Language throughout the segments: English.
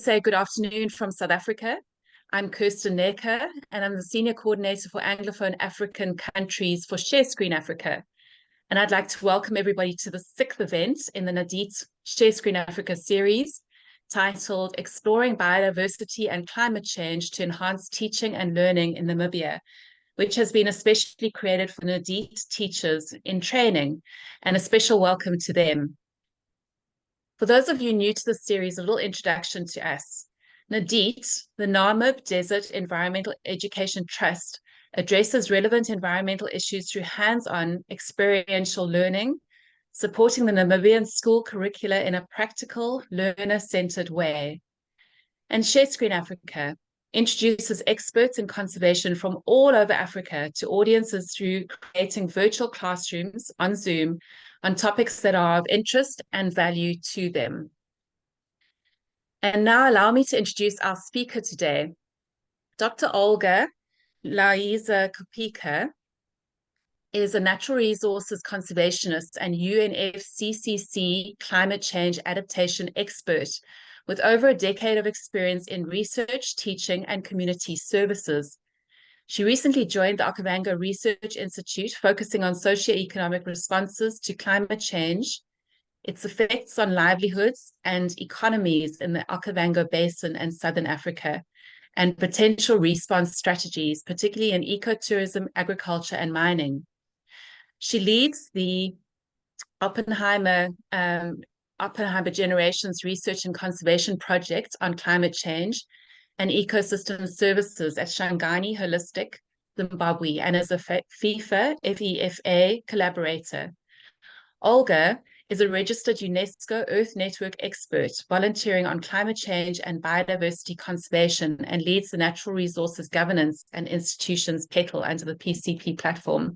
say good afternoon from South Africa. I'm Kirsten Necker, and I'm the Senior Coordinator for Anglophone African Countries for Share Screen Africa. And I'd like to welcome everybody to the 6th event in the Nadit Share Screen Africa series, titled Exploring Biodiversity and Climate Change to Enhance Teaching and Learning in Namibia, which has been especially created for Nadit teachers in training, and a special welcome to them. For those of you new to the series, a little introduction to us. Nadit, the Namib Desert Environmental Education Trust, addresses relevant environmental issues through hands-on experiential learning, supporting the Namibian school curricula in a practical, learner-centered way. And Share Screen Africa introduces experts in conservation from all over Africa to audiences through creating virtual classrooms on Zoom on topics that are of interest and value to them. And now allow me to introduce our speaker today. Dr. Olga Laiza Kopika is a natural resources conservationist and UNFCCC climate change adaptation expert with over a decade of experience in research, teaching, and community services. She recently joined the Okavango Research Institute, focusing on socioeconomic responses to climate change, its effects on livelihoods and economies in the Okavango Basin and Southern Africa, and potential response strategies, particularly in ecotourism, agriculture, and mining. She leads the Oppenheimer Generations Research and Conservation Project on climate change and ecosystem services at Shangani Holistic, Zimbabwe, and as a FIFA collaborator. Olga is a registered UNESCO Earth Network expert, volunteering on climate change and biodiversity conservation, and leads the Natural Resources Governance and Institutions PETL under the PCP platform.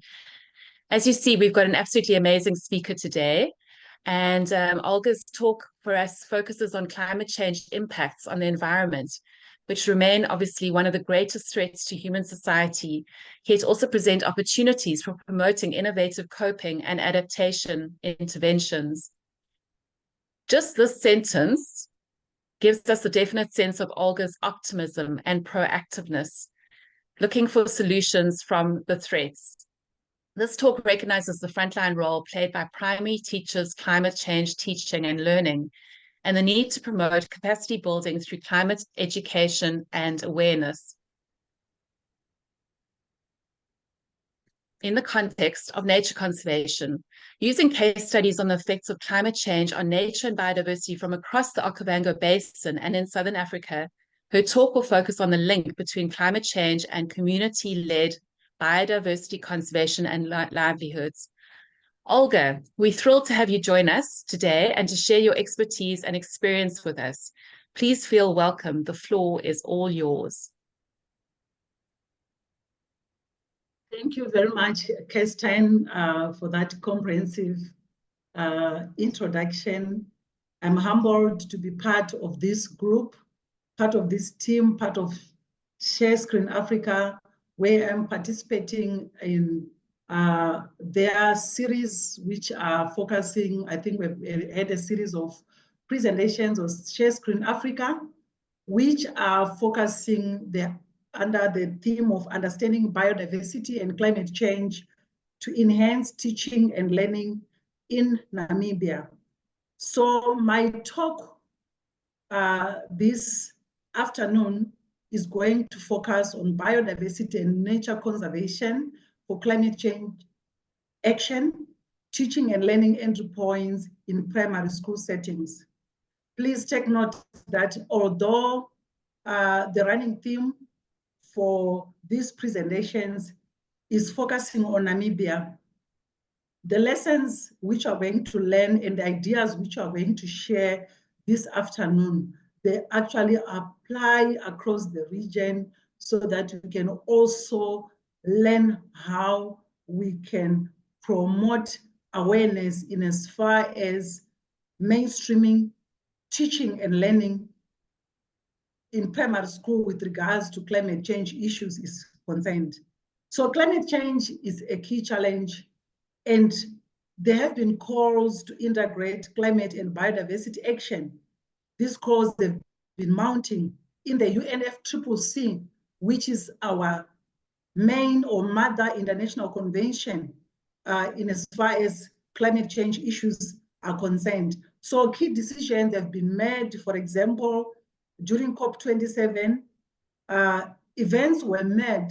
As you see, we've got an absolutely amazing speaker today. And Olga's talk for us focuses on climate change impacts on the environment, which remain obviously one of the greatest threats to human society, yet also present opportunities for promoting innovative coping and adaptation interventions. Just this sentence gives us a definite sense of Olga's optimism and proactiveness, looking for solutions from the threats. This talk recognizes the frontline role played by primary teachers, climate change teaching and learning, and the need to promote capacity building through climate education and awareness. In the context of nature conservation, using case studies on the effects of climate change on nature and biodiversity from across the Okavango Basin and in Southern Africa, her talk will focus on the link between climate change and community-led biodiversity conservation and livelihoods. Olga, we're thrilled to have you join us today and to share your expertise and experience with us. Please feel welcome. The floor is all yours. Thank you very much, Kirsten, for that comprehensive introduction. I'm humbled to be part of this group, part of this team, part of Share Screen Africa, where I'm participating in their series, which are focusing, I think we've had a series of presentations of Share Screen Africa, which are focusing under the theme of understanding biodiversity and climate change to enhance teaching and learning in Namibia. So my talk this afternoon is going to focus on biodiversity and nature conservation for climate change action, teaching and learning entry points in primary school settings. Please take note that although the running theme for these presentations is focusing on Namibia, the lessons which are going to learn and the ideas which are going to share this afternoon, they actually apply across the region so that we can also learn how we can promote awareness in as far as mainstreaming teaching and learning in primary school with regards to climate change issues is concerned. So climate change is a key challenge, and there have been calls to integrate climate and biodiversity action. These calls have been mounting in the UNFCCC, which is our main or mother international convention in as far as climate change issues are concerned. So key decisions have been made. For example, during COP27, events were made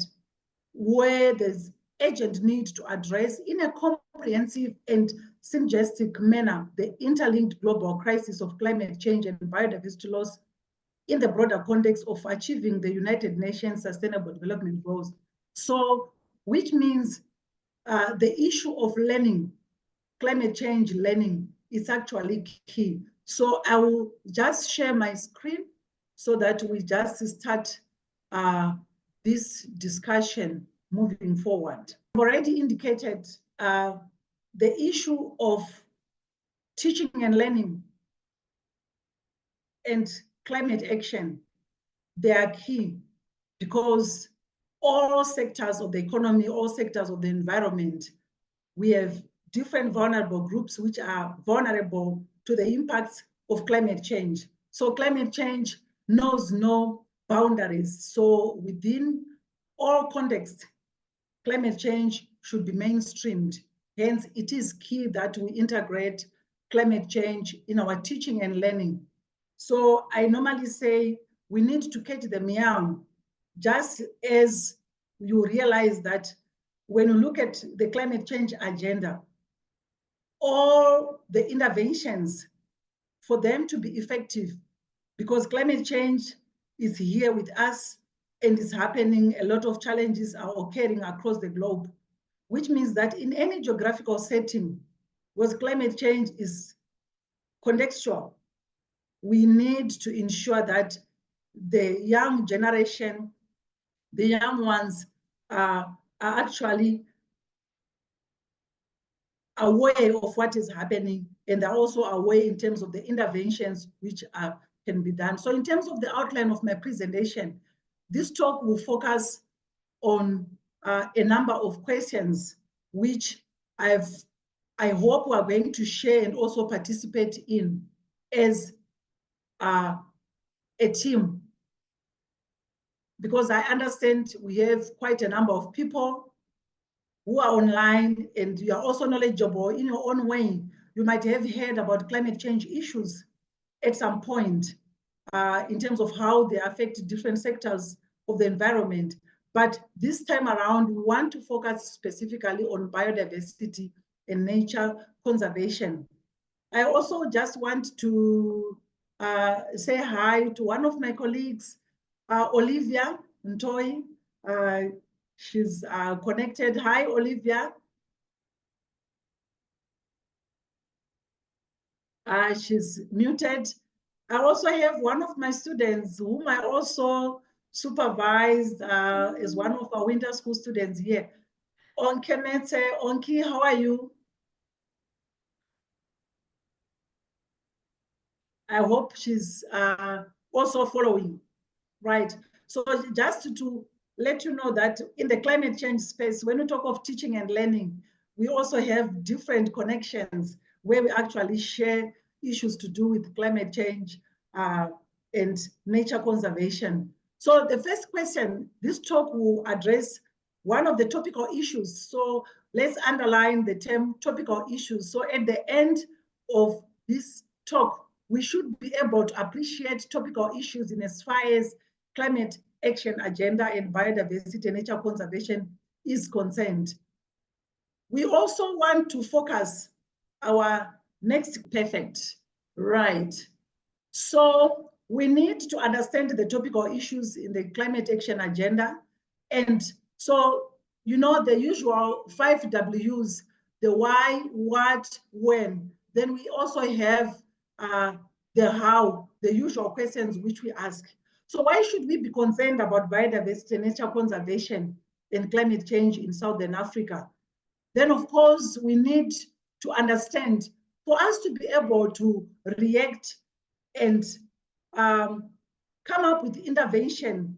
where there's urgent need to address in a comprehensive and synergistic manner the interlinked global crisis of climate change and biodiversity loss in the broader context of achieving the United Nations Sustainable Development Goals. So, which means the issue of learning, climate change learning, is actually key. So I will just share my screen so that we just start this discussion moving forward. I've already indicated the issue of teaching and learning and climate action. They are key because all sectors of the economy, all sectors of the environment, we have different vulnerable groups which are vulnerable to the impacts of climate change. So climate change knows no boundaries. So within all contexts, climate change should be mainstreamed. Hence, it is key that we integrate climate change in our teaching and learning. So I normally say we need to catch the meow, just as you realize that when you look at the climate change agenda, all the interventions for them to be effective, because climate change is here with us and is happening, a lot of challenges are occurring across the globe, which means that in any geographical setting where climate change is contextual, we need to ensure that the young generation, the young ones are actually aware of what is happening, and they're also aware in terms of the interventions which can be done. So in terms of the outline of my presentation, this talk will focus on a number of questions which I hope we are going to share and also participate in as a team, because I understand we have quite a number of people who are online and you are also knowledgeable in your own way. You might have heard about climate change issues at some point in terms of how they affect different sectors of the environment. But this time around, we want to focus specifically on biodiversity and nature conservation. I also just want to say hi to one of my colleagues, Olivia Ntoi. She's connected. Hi, Olivia. She's muted. I also have one of my students whom I also supervised as one of our winter school students here. Onke Mete. Onki, how are you? I hope she's also following, right? So just to let you know that in the climate change space, when we talk of teaching and learning, we also have different connections where we actually share issues to do with climate change and nature conservation. So the first question, this talk will address one of the topical issues. So let's underline the term topical issues. So at the end of this talk, we should be able to appreciate topical issues in as far as climate action agenda and biodiversity and nature conservation is concerned. We also want to focus our next perfect, right? So we need to understand the topical issues in the climate action agenda. And so, you know, the usual 5 W's, the why, what, when. Then we also have the how, the usual questions which we ask. So why should we be concerned about biodiversity, nature conservation, and climate change in Southern Africa? Then, of course, we need to understand, for us to be able to react and come up with intervention,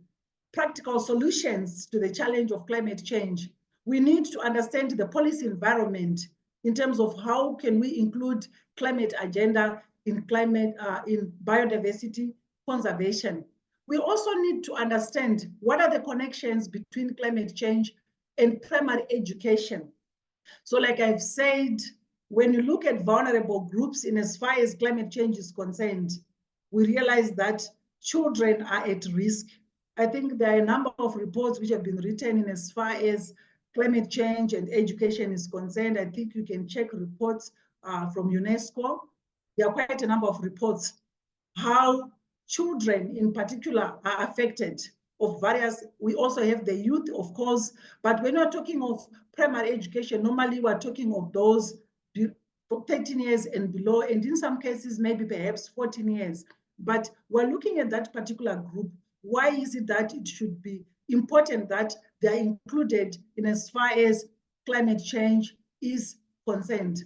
practical solutions to the challenge of climate change, we need to understand the policy environment in terms of how can we include climate agenda in climate, in biodiversity conservation. We also need to understand what are the connections between climate change and primary education. So like I've said, when you look at vulnerable groups in as far as climate change is concerned, we realize that children are at risk. I think there are a number of reports which have been written in as far as climate change and education is concerned. I think you can check reports from UNESCO. There are quite a number of reports how children in particular are affected of various, we also have the youth, of course, but when we're talking of primary education, normally we're talking of those 13 years and below, and in some cases, maybe perhaps 14 years. But we're looking at that particular group. Why is it that it should be important that they are included in as far as climate change is concerned?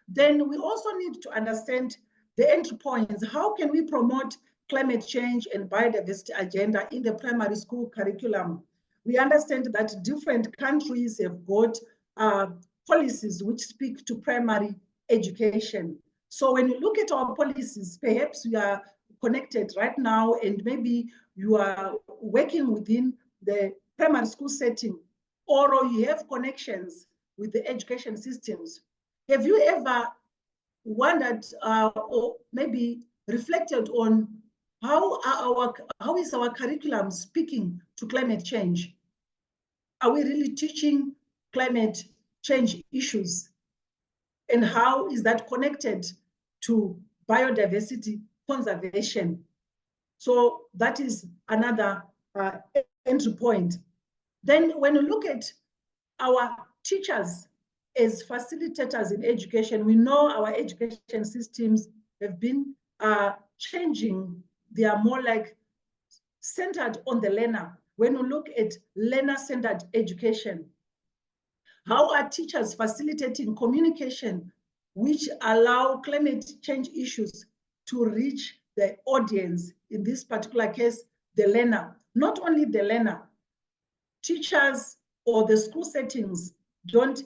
Then we also need to understand the entry points. How can we promote climate change and biodiversity agenda in the primary school curriculum? We understand that different countries have got policies which speak to primary education. So when you look at our policies, perhaps we are connected right now and maybe you are working within the primary school setting, or you have connections with the education systems. Have you ever wondered or maybe reflected on how is our curriculum speaking to climate change? Are we really teaching climate change issues? And how is that connected to biodiversity conservation? So that is another entry point. Then when you look at our teachers as facilitators in education, we know our education systems have been changing. They are more like centered on the learner. When you look at learner-centered education, how are teachers facilitating communication which allow climate change issues to reach the audience, in this particular case, the learner? Not only the learner, teachers or the school settings don't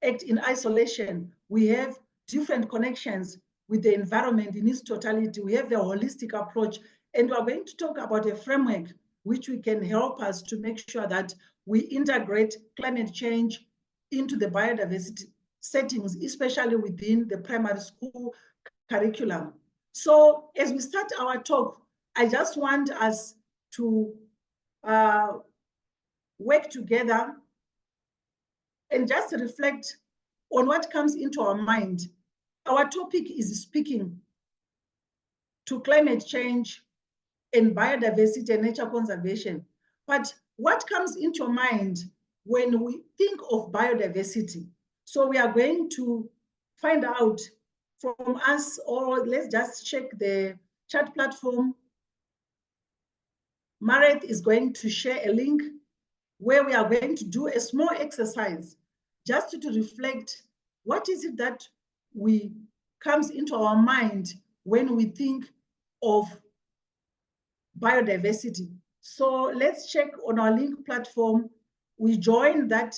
act in isolation. We have different connections with the environment in its totality. We have a holistic approach, and we're going to talk about a framework which we can help us to make sure that we integrate climate change into the biodiversity settings, especially within the primary school curriculum. So as we start our talk, I just want us to work together and just reflect on what comes into our mind. Our topic is speaking to climate change and biodiversity and nature conservation. But what comes into your mind when we think of biodiversity? So we are going to find out from us, or let's just check the chat platform. Mareth is going to share a link where we are going to do a small exercise just to reflect what is it that comes into our mind when we think of biodiversity. So let's check on our link platform. We join that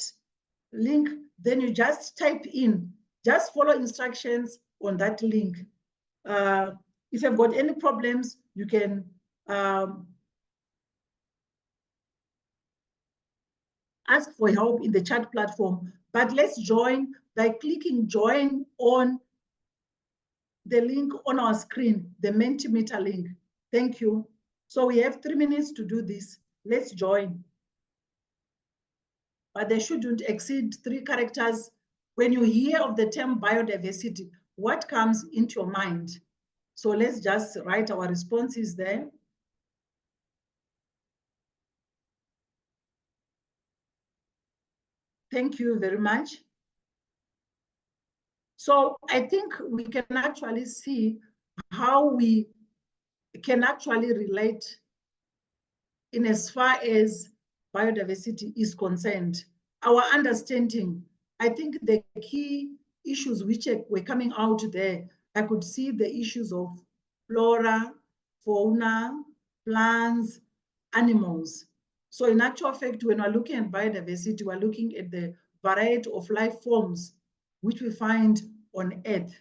link, then you just type in, just follow instructions on that link. If you've got any problems, you can ask for help in the chat platform. But let's join by clicking join on the link on our screen, the Mentimeter link. Thank you. So we have 3 minutes to do this. Let's join. But they shouldn't exceed 3 characters. When you hear of the term biodiversity, what comes into your mind? So let's just write our responses there. Thank you very much. So I think we can actually see how we can actually relate in as far as biodiversity is concerned. Our understanding, I think the key issues which were coming out there, I could see the issues of flora, fauna, plants, animals. So in actual fact, when we're looking at biodiversity, we're looking at the variety of life forms which we find on Earth.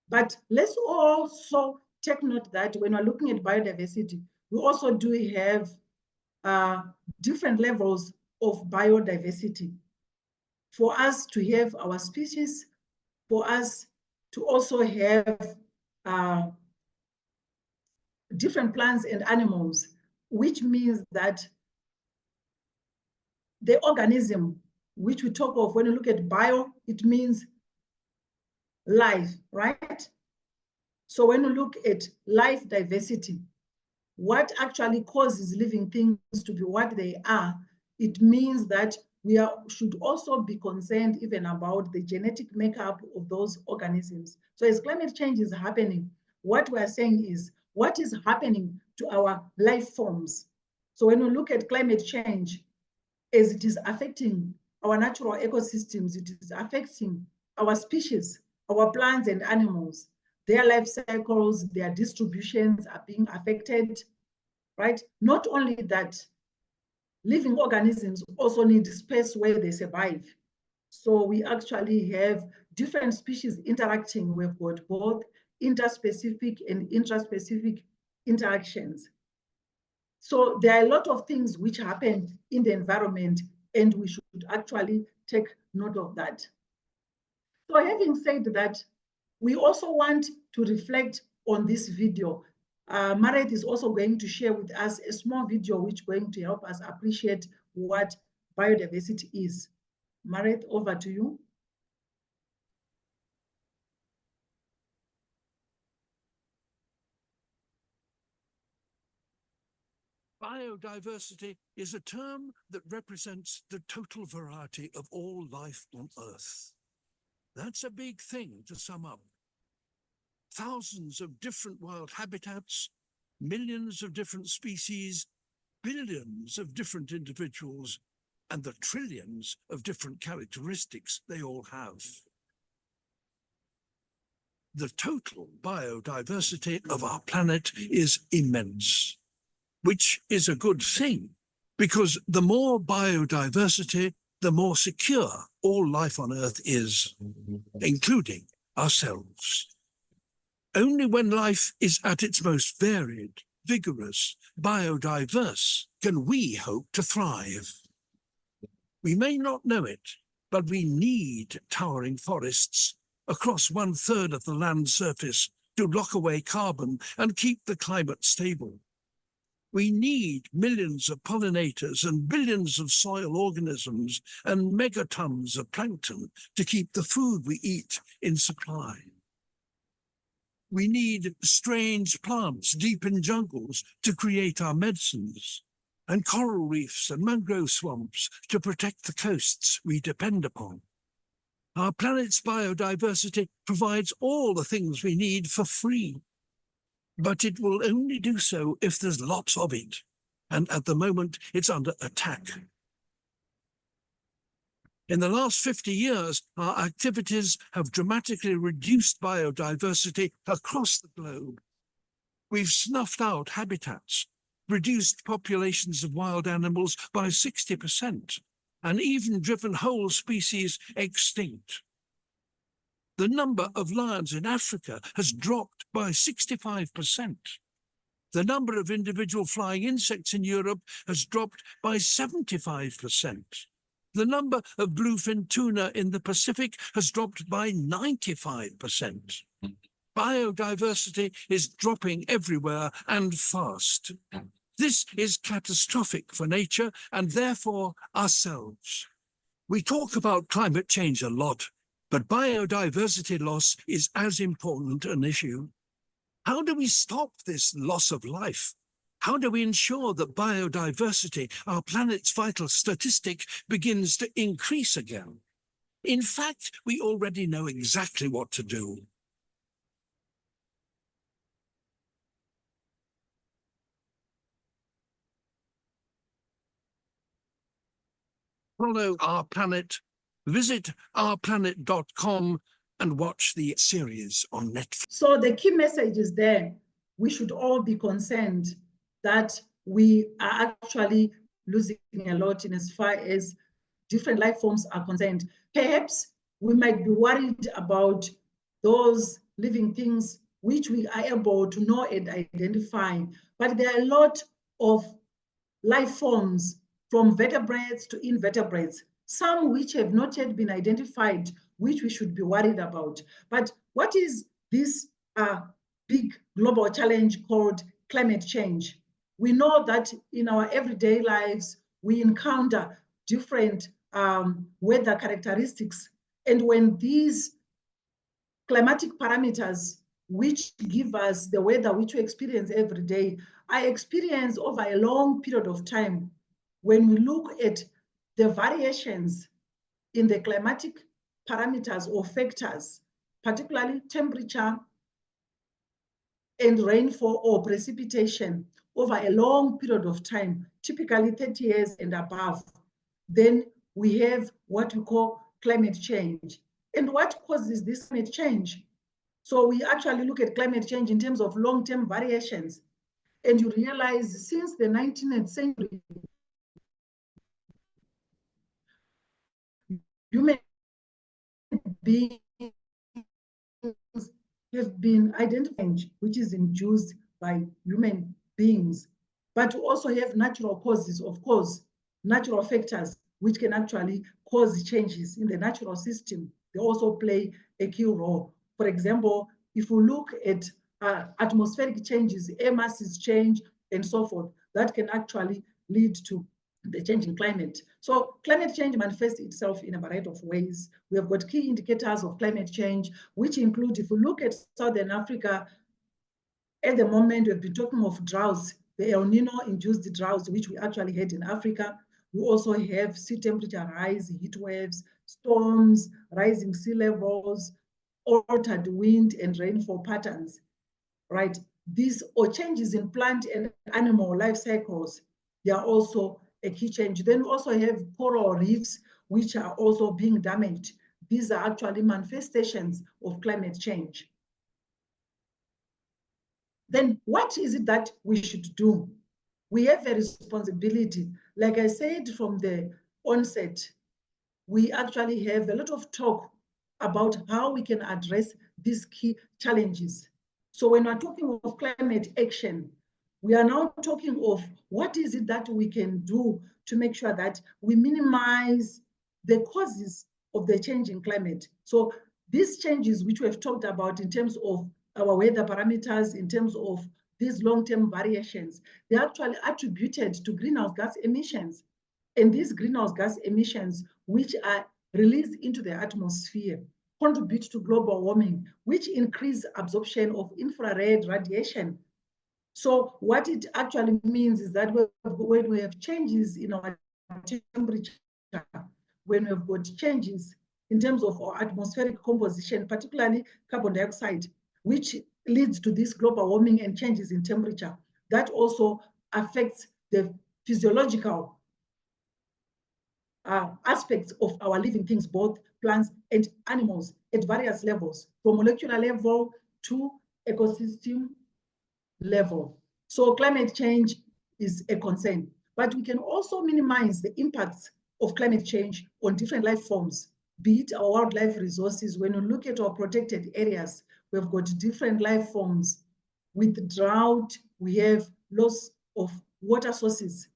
But let's also take note that when we're looking at biodiversity, we also do have different levels of biodiversity. For us to have our species, for us to also have different plants and animals, which means that the organism which we talk of when you look at bio, it means life, right? So when you look at life diversity, what actually causes living things to be what they are, it means that we should also be concerned even about the genetic makeup of those organisms. So as climate change is happening, what we are saying is, what is happening to our life forms? So when we look at climate change, as it is affecting our natural ecosystems, it is affecting our species, our plants and animals. Their life cycles, their distributions are being affected, right? Not only that, living organisms also need space where they survive. So we actually have different species interacting. We've got both interspecific and intraspecific interactions. So there are a lot of things which happen in the environment, and we should actually take note of that. So having said that, we also want to reflect on this video. Maret is also going to share with us a small video which is going to help us appreciate what biodiversity is. Maret, over to you. Biodiversity is a term that represents the total variety of all life on Earth. That's a big thing to sum up. Thousands of different wild habitats, millions of different species, billions of different individuals, and the trillions of different characteristics they all have. The total biodiversity of our planet is immense, which is a good thing, because the more biodiversity, the more secure all life on Earth is, including ourselves. Only when life is at its most varied, vigorous, biodiverse, can we hope to thrive. We may not know it, but we need towering forests across 1/3 of the land surface to lock away carbon and keep the climate stable. We need millions of pollinators and billions of soil organisms and megatons of plankton to keep the food we eat in supply. We need strange plants deep in jungles to create our medicines, and coral reefs and mangrove swamps to protect the coasts we depend upon. Our planet's biodiversity provides all the things we need for free. But it will only do so if there's lots of it, and at the moment it's under attack. In the last 50 years, our activities have dramatically reduced biodiversity across the globe. We've snuffed out habitats, reduced populations of wild animals by 60%, and even driven whole species extinct. The number of lions in Africa has dropped by 65%. The number of individual flying insects in Europe has dropped by 75%. The number of bluefin tuna in the Pacific has dropped by 95%. Biodiversity is dropping everywhere and fast. This is catastrophic for nature and therefore ourselves. We talk about climate change a lot, but biodiversity loss is as important an issue. How do we stop this loss of life? How do we ensure that biodiversity, our planet's vital statistic, begins to increase again? In fact, we already know exactly what to do. Follow Our Planet, visit ourplanet.com and watch the series on Netflix. So the key message is there. We should all be concerned that we are actually losing a lot in as far as different life forms are concerned. Perhaps we might be worried about those living things which we are able to know and identify. But there are a lot of life forms, from vertebrates to invertebrates, some which have not yet been identified, which we should be worried about. But what is this big global challenge called climate change? We know that in our everyday lives, we encounter different weather characteristics. And when these climatic parameters, which give us the weather which we experience every day, I experience over a long period of time, when we look at the variations in the climatic parameters or factors, particularly temperature and rainfall or precipitation over a long period of time, typically 30 years and above, then we have what we call climate change. And what causes this climate change? So we actually look at climate change in terms of long-term variations. And you realize since the 19th century, human beings have been identifying, which is induced by human beings, but to also have natural causes, of course, natural factors, which can actually cause changes in the natural system. They also play a key role. For example, if we look at atmospheric changes, air masses change, and so forth, that can actually lead to the change in climate. So climate change manifests itself in a variety of ways. We have got key indicators of climate change, which include, if we look at Southern Africa, at the moment, we've been talking of droughts, the El Nino-induced droughts, which we actually had in Africa. We also have sea temperature rise, heat waves, storms, rising sea levels, altered wind and rainfall patterns, right? These or changes in plant and animal life cycles, they are also a key change. Then we also have coral reefs, which are also being damaged. These are actually manifestations of climate change. Then what is it that we should do? We have a responsibility. Like I said from the onset, we actually have a lot of talk about how we can address these key challenges. So when we're talking of climate action, we are now talking of what is it that we can do to make sure that we minimize the causes of the change in climate. So these changes which we have talked about in terms of our weather parameters, in terms of these long-term variations, they're actually attributed to greenhouse gas emissions. And these greenhouse gas emissions, which are released into the atmosphere, contribute to global warming, which increase absorption of infrared radiation. So what it actually means is that when we have changes in our temperature, when we've got changes in terms of our atmospheric composition, particularly carbon dioxide, which leads to this global warming and changes in temperature, that also affects the physiological aspects of our living things, both plants and animals, at various levels, from molecular level to ecosystem level. So climate change is a concern, but we can also minimize the impacts of climate change on different life forms, be it our wildlife resources. When you look at our protected areas, we've got different life forms. With drought, we have loss of water sources,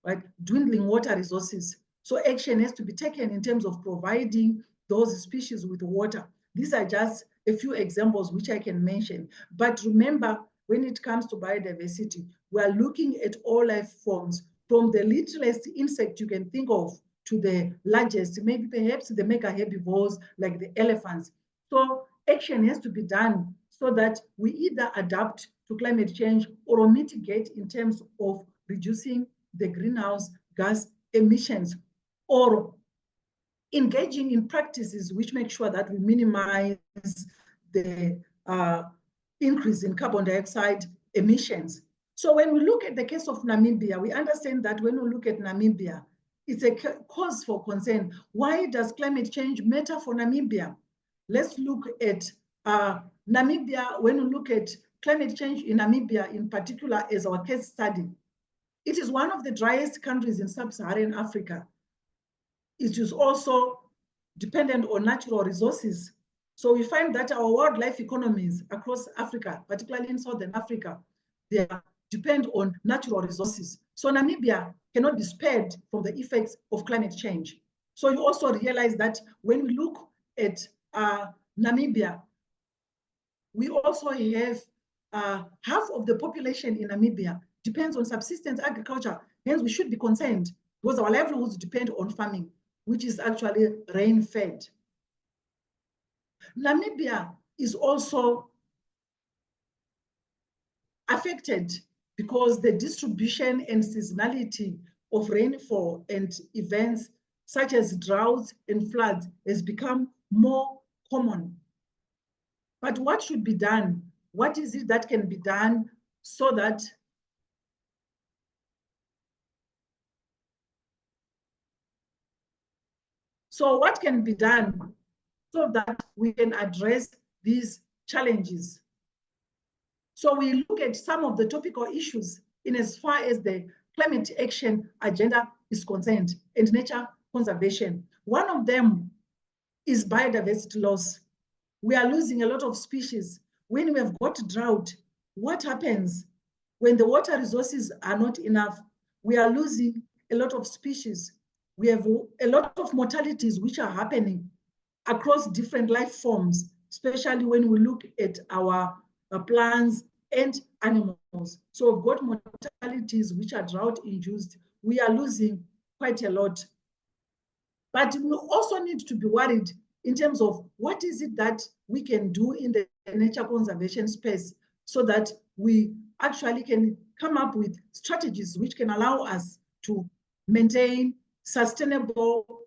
right? Dwindling water resources. So action has to be taken in terms of providing those species with water. These are just a few examples which I can mention. But remember, when it comes to biodiversity, we are looking at all life forms, from the littlest insect you can think of to the largest, maybe perhaps the mega herbivores like the elephants. So action has to be done so that we either adapt to climate change or mitigate in terms of reducing the greenhouse gas emissions, or engaging in practices which make sure that we minimize the increase in carbon dioxide emissions. So when we look at the case of Namibia, we understand that when we look at Namibia, it's a cause for concern. Why does climate change matter for Namibia? Let's look at Namibia. When we look at climate change in Namibia in particular as our case study, it is one of the driest countries in sub-Saharan Africa. It is also dependent on natural resources. So we find that our wildlife economies across Africa, particularly in Southern Africa, they depend on natural resources. So Namibia cannot be spared from the effects of climate change. So you also realize that when we look at Namibia, we also have half of the population in Namibia depends on subsistence agriculture. Hence, we should be concerned because our livelihoods depend on farming, which is actually rain-fed. Namibia is also affected because the distribution and seasonality of rainfall and events such as droughts and floods has become more common. But what should be done? What is it that can be done so that what can be done so that we can address these challenges? So we look at some of the topical issues in as far as the climate action agenda is concerned and nature conservation. One of them is biodiversity loss. We are losing a lot of species. When we have got drought, what happens? When the water resources are not enough, we are losing a lot of species. We have a lot of mortalities which are happening across different life forms, especially when we look at our plants and animals. So we've got mortalities which are drought-induced. We are losing quite a lot. But we also need to be worried in terms of what is it that we can do in the nature conservation space so that we actually can come up with strategies which can allow us to maintain sustainable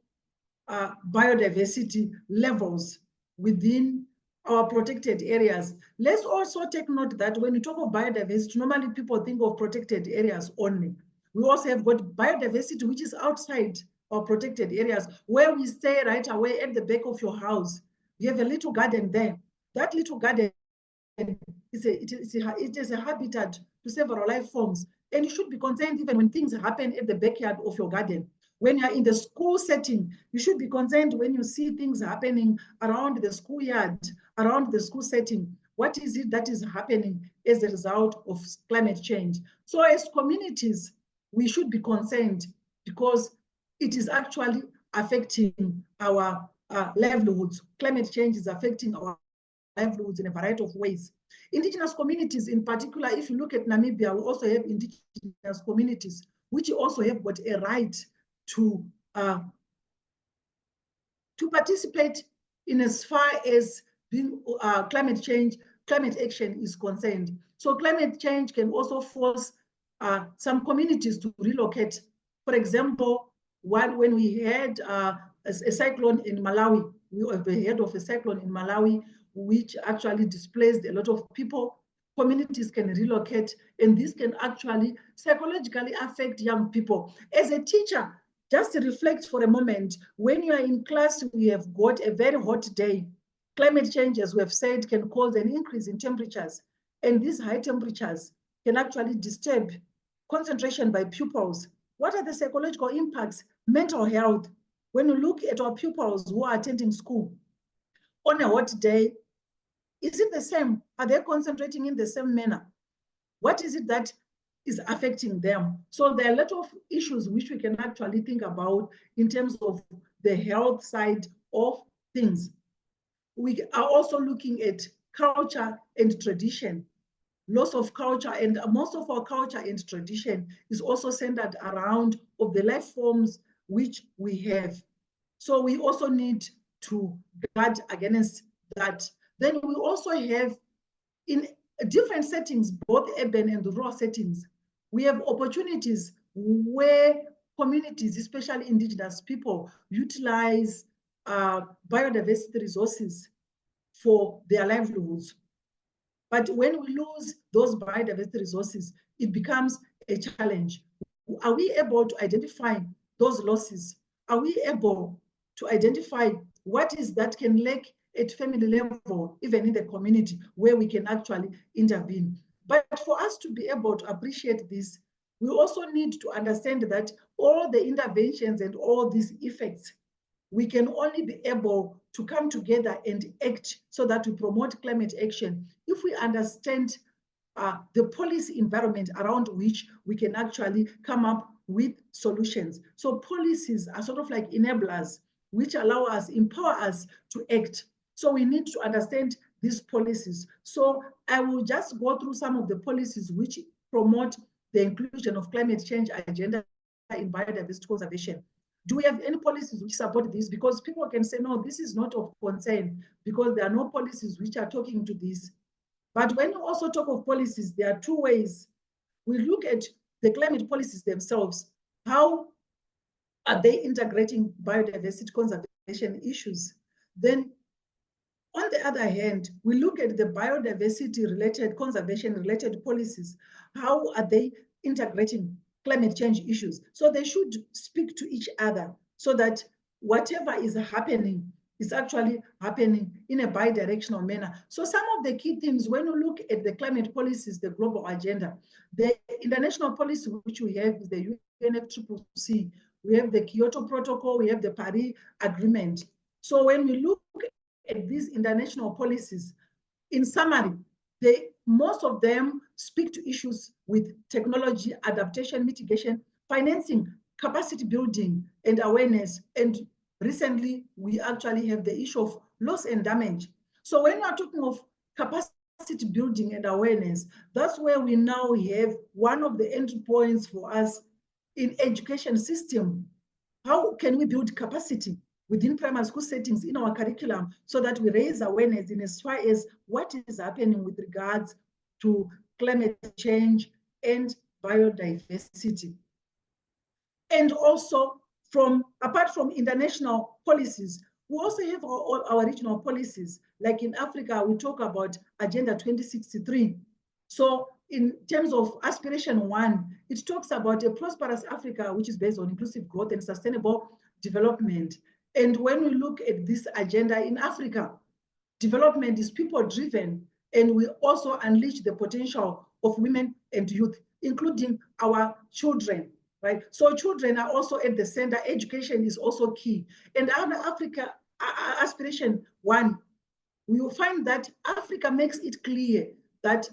biodiversity levels within our protected areas. Let's also take note that when we talk of biodiversity, normally people think of protected areas only. We also have got biodiversity which is outside our protected areas, where we stay right away at the back of your house. You have a little garden there. That little garden it is a habitat to several life forms. And you should be concerned even when things happen at the backyard of your garden. When you're in the school setting, you should be concerned when you see things happening around the schoolyard, around the school setting. What is it that is happening as a result of climate change? So as communities, we should be concerned because it is actually affecting our livelihoods. Climate change is affecting our livelihoods in a variety of ways. Indigenous communities in particular, if you look at Namibia, we also have indigenous communities, which also have got a right to participate in as far as being, climate action is concerned. So climate change can also force some communities to relocate. For example, when we had a cyclone in Malawi, we were ahead of a cyclone in Malawi, which actually displaced a lot of people. Communities can relocate, and this can actually psychologically affect young people. As a teacher, just reflect for a moment, when you are in class, we have got a very hot day. Climate change, as we have said, can cause an increase in temperatures, and these high temperatures can actually disturb concentration by pupils. What are the psychological impacts? Mental health. When you look at our pupils who are attending school on a hot day, is it the same? Are they concentrating in the same manner? What is it that is affecting them? So there are a lot of issues which we can actually think about in terms of the health side of things. We are also looking at culture and tradition. Loss of culture, and most of our culture and tradition is also centered around of the life forms which we have. So we also need to guard against that. Then we also have, in different settings, both urban and rural settings, we have opportunities where communities, especially indigenous people, utilize biodiversity resources for their livelihoods. But when we lose those biodiversity resources, it becomes a challenge. Are we able to identify those losses? Are we able to identify what is that can lack at family level, even in the community, where we can actually intervene? But for us to be able to appreciate this, we also need to understand that all the interventions and all these effects we can only be able to come together and act so that we promote climate action if we understand the policy environment around which we can actually come up with solutions. So policies are sort of like enablers which allow us, empower us to act. So we need to understand these policies. So I will just go through some of the policies which promote the inclusion of climate change agenda in biodiversity conservation. Do we have any policies which support this? Because people can say, no, this is not of concern because there are no policies which are talking to this. But when we also talk of policies, there are two ways. We look at the climate policies themselves. How are they integrating biodiversity conservation issues? Then on the other hand, we look at the biodiversity related, conservation related policies. How are they integrating climate change issues? So they should speak to each other so that whatever is happening is actually happening in a bi-directional manner. So some of the key themes, when you look at the climate policies, the global agenda, the international policy which we have is the UNFCCC, we have the Kyoto Protocol, we have the Paris Agreement. So when we look at these international policies, in summary, most of them speak to issues with technology, adaptation, mitigation, financing, capacity building, and awareness. And recently, we actually have the issue of loss and damage. So when we are talking of capacity building and awareness, that's where we now have one of the entry points for us in education system. How can we build capacity within primary school settings in our curriculum so that we raise awareness in as far as what is happening with regards to climate change and biodiversity? And also, apart from international policies, we also have our regional policies. Like in Africa, we talk about Agenda 2063. So in terms of aspiration 1, it talks about a prosperous Africa, which is based on inclusive growth and sustainable development. And when we look at this agenda in Africa, development is people-driven, and we also unleash the potential of women and youth, including our children, right? So children are also at the center. Education is also key. And under Africa aspiration 1, we will find that Africa makes it clear that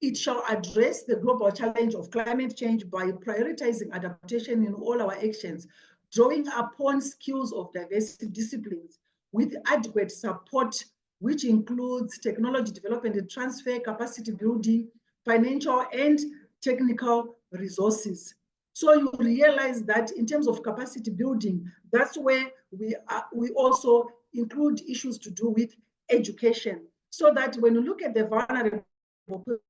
it shall address the global challenge of climate change by prioritizing adaptation in all our actions, drawing upon skills of diverse disciplines with adequate support, which includes technology development and transfer, capacity building, financial and technical resources. So you realize that in terms of capacity building, that's where we also include issues to do with education, so that when you look at the vulnerable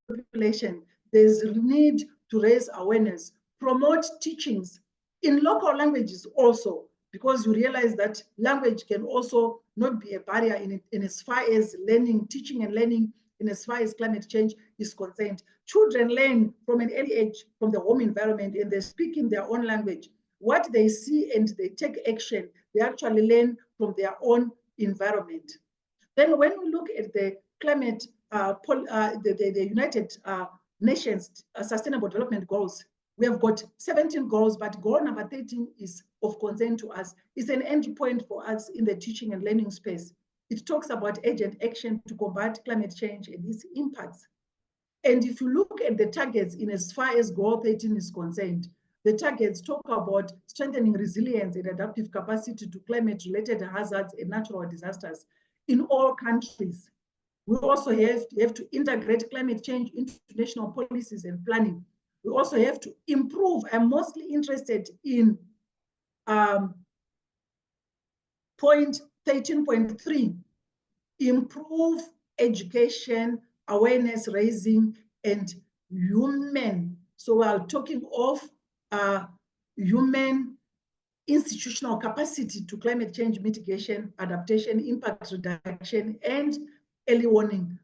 population, there's a need to raise awareness, promote teachings in local languages also, because you realize that language can also not be a barrier in as far as learning, teaching and learning, in as far as climate change is concerned. Children learn from an early age from the home environment, and they speak in their own language. What they see and they take action, they actually learn from their own environment. Then when we look at the climate, the United Nations Sustainable Development Goals, we have got 17 goals, but goal number 13 is of concern to us. It's an entry point for us in the teaching and learning space. It talks about urgent action to combat climate change and its impacts. And if you look at the targets in as far as goal 13 is concerned, the targets talk about strengthening resilience and adaptive capacity to climate-related hazards and natural disasters in all countries. We also have to integrate climate change into national policies and planning. We also have to improve. I'm mostly interested in point 13.3, improve education, awareness raising, and human. So we are talking of human institutional capacity to climate change mitigation, adaptation, impact reduction, and early warning.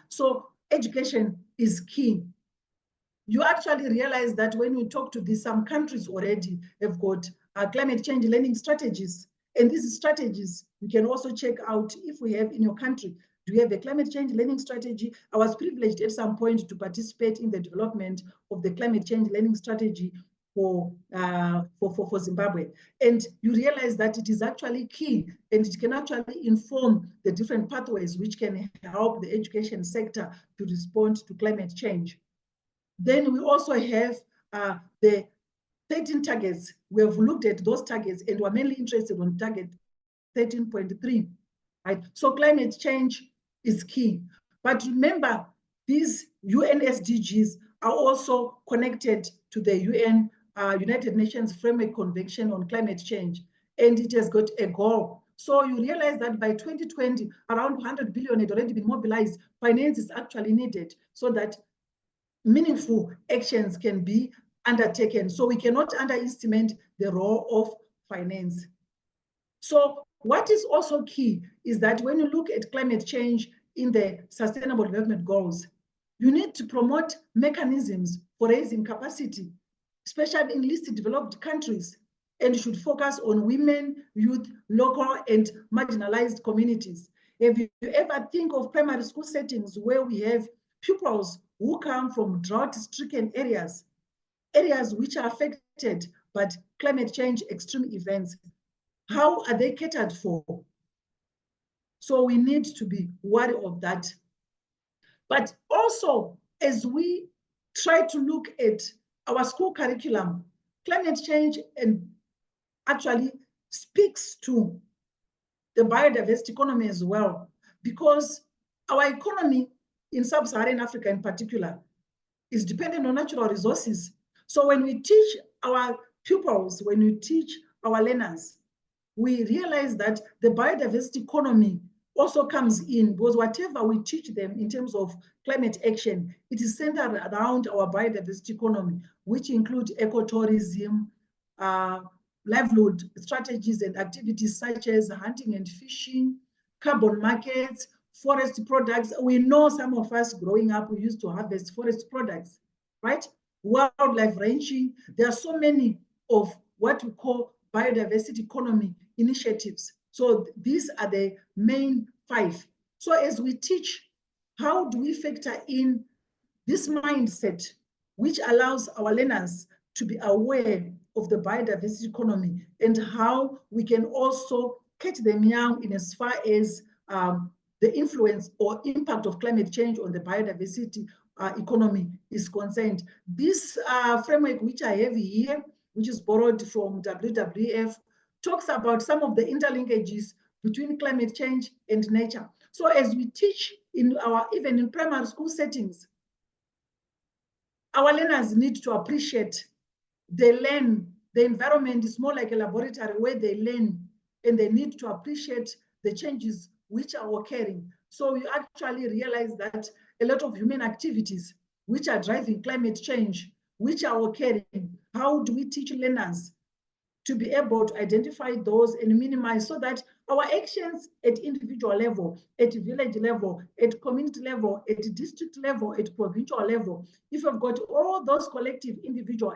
So education is key. You actually realize that when we talk to these, some countries already have got climate change learning strategies. And these strategies, you can also check out if we have in your country. Do you have a climate change learning strategy? I was privileged at some point to participate in the development of the climate change learning strategy for Zimbabwe. And you realize that it is actually key, and it can actually inform the different pathways which can help the education sector to respond to climate change. Then we also have the 13 targets. We have looked at those targets, and we're mainly interested on target 13.3. Right? So climate change is key. But remember, these UN SDGs are also connected to the UN United Nations Framework Convention on Climate Change, and it has got a goal. So you realize that by 2020, around 100 billion had already been mobilized. Finance is actually needed so that meaningful actions can be undertaken. So we cannot underestimate the role of finance. So what is also key is that when you look at climate change in the Sustainable Development Goals, you need to promote mechanisms for raising capacity, especially in least developed countries, and you should focus on women, youth, local and marginalized communities. If you ever think of primary school settings where we have pupils who come from drought-stricken areas which are affected by climate change extreme events, how are they catered for? So we need to be worried of that. But also, as we try to look at our school curriculum, climate change and actually speaks to the biodiversity economy as well, because our economy in sub-Saharan Africa in particular is dependent on natural resources. So when we teach our pupils, when we teach our learners, we realize that the biodiversity economy also comes in, because whatever we teach them in terms of climate action, it is centered around our biodiversity economy, which include ecotourism, livelihood strategies and activities such as hunting and fishing, carbon markets, forest products. We know some of us growing up, we used to harvest forest products, right? Wildlife ranching. There are so many of what we call biodiversity economy initiatives. So these are the main 5. So as we teach, how do we factor in this mindset, which allows our learners to be aware of the biodiversity economy and how we can also catch them young in as far as the influence or impact of climate change on the biodiversity economy is concerned. This framework, which I have here, which is borrowed from WWF, talks about some of the interlinkages between climate change and nature. So as we teach in even in primary school settings, our learners need to appreciate, they learn, the environment is more like a laboratory where they learn, and they need to appreciate the changes which are occurring. So we actually realize that a lot of human activities which are driving climate change, which are occurring, how do we teach learners to be able to identify those and minimize, so that our actions at individual level, at village level, at community level, at district level, at provincial level, if we've got all those collective individual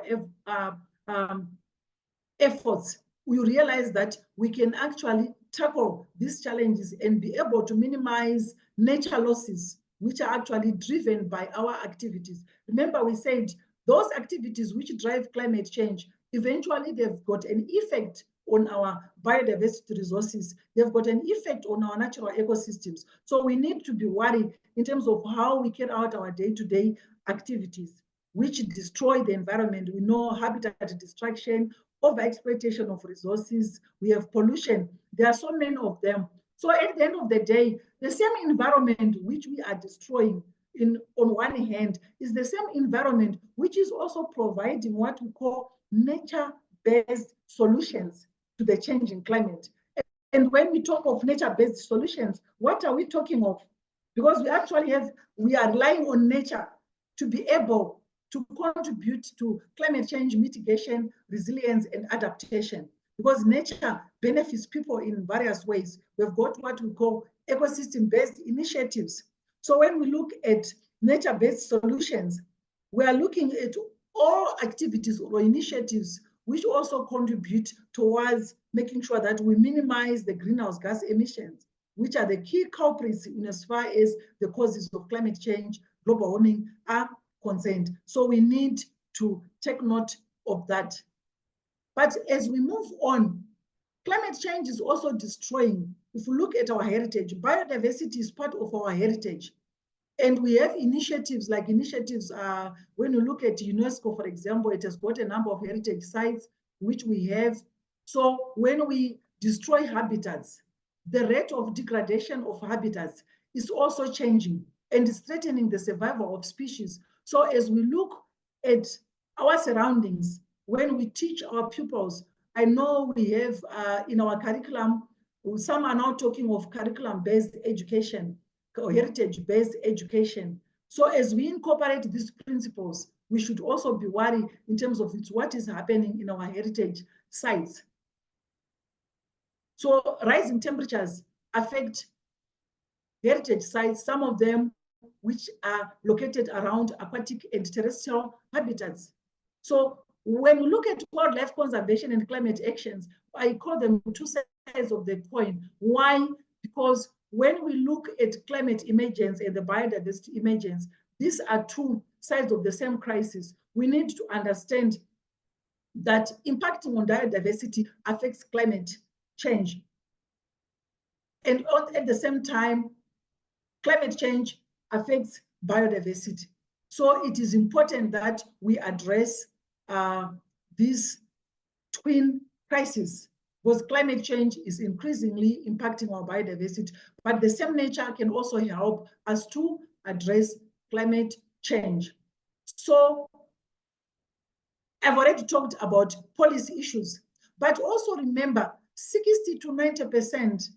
efforts, we realize that we can actually tackle these challenges and be able to minimize nature losses, which are actually driven by our activities. Remember, we said those activities which drive climate change, eventually they've got an effect on our biodiversity resources. They've got an effect on our natural ecosystems. So we need to be worried in terms of how we carry out our day-to-day activities, which destroy the environment. We know habitat destruction, overexploitation of resources, we have pollution. There are so many of them. So at the end of the day, the same environment which we are destroying on one hand is the same environment which is also providing what we call nature-based solutions to the changing climate. And when we talk of nature-based solutions, what are we talking of? Because we are relying on nature to be able to contribute to climate change mitigation, resilience, and adaptation. Because nature benefits people in various ways. We've got what we call ecosystem-based initiatives. So when we look at nature-based solutions, we are looking at all activities or initiatives which also contribute towards making sure that we minimize the greenhouse gas emissions, which are the key culprits in as far as the causes of climate change, global warming are concerned. So we need to take note of that. But as we move on, climate change is also destroying. If we look at our heritage, biodiversity is part of our heritage. And we have initiatives when you look at UNESCO, for example, it has got a number of heritage sites which we have. So when we destroy habitats, the rate of degradation of habitats is also changing and is threatening the survival of species. So as we look at our surroundings, when we teach our pupils, I know we have in our curriculum, some are now talking of curriculum-based education or heritage-based education. So as we incorporate these principles, we should also be worried in terms of what is happening in our heritage sites. So rising temperatures affect heritage sites, some of them which are located around aquatic and terrestrial habitats. So when we look at wildlife conservation and climate actions, I call them two sides of the coin. Why? Because when we look at climate emergence and the biodiversity emergence, these are two sides of the same crisis. We need to understand that impacting on biodiversity affects climate change. And at the same time, climate change affects biodiversity. So it is important that we address these twin crises, because climate change is increasingly impacting our biodiversity, but the same nature can also help us to address climate change. So I've already talked about policy issues, but also remember 60 to 90%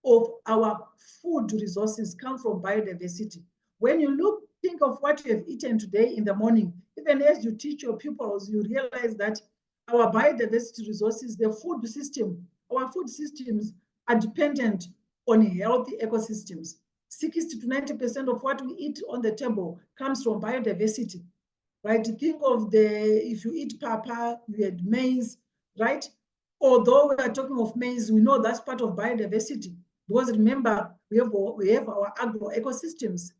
of our food resources come from biodiversity. When you think of what you have eaten today in the morning, even as you teach your pupils, you realize that our biodiversity resources, the food system, our food systems are dependent on healthy ecosystems. 60 to 90% of what we eat on the table comes from biodiversity, right? Think of if you eat papa, you had maize, right? Although we are talking of maize, we know that's part of biodiversity, because remember, we have our agro ecosystems,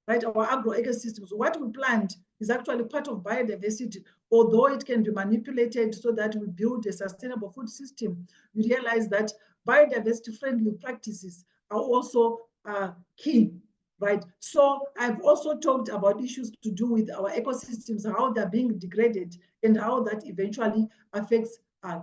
right? Our agro ecosystems. What we plant is actually part of biodiversity, although it can be manipulated so that we build a sustainable food system. We realize that biodiversity-friendly practices are also key, right? So I've also talked about issues to do with our ecosystems, how they're being degraded, and how that eventually affects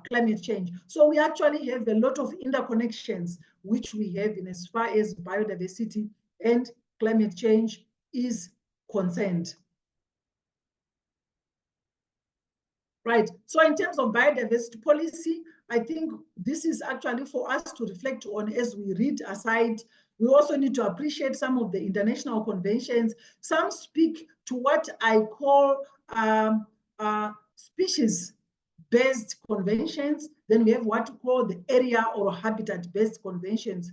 climate change. So we actually have a lot of interconnections which we have in as far as biodiversity and climate change is concerned. Right, so in terms of biodiversity policy, I think this is actually for us to reflect on as we read aside. We also need to appreciate some of the international conventions. Some speak to what I call species-based conventions. Then we have what we call the area or habitat-based conventions.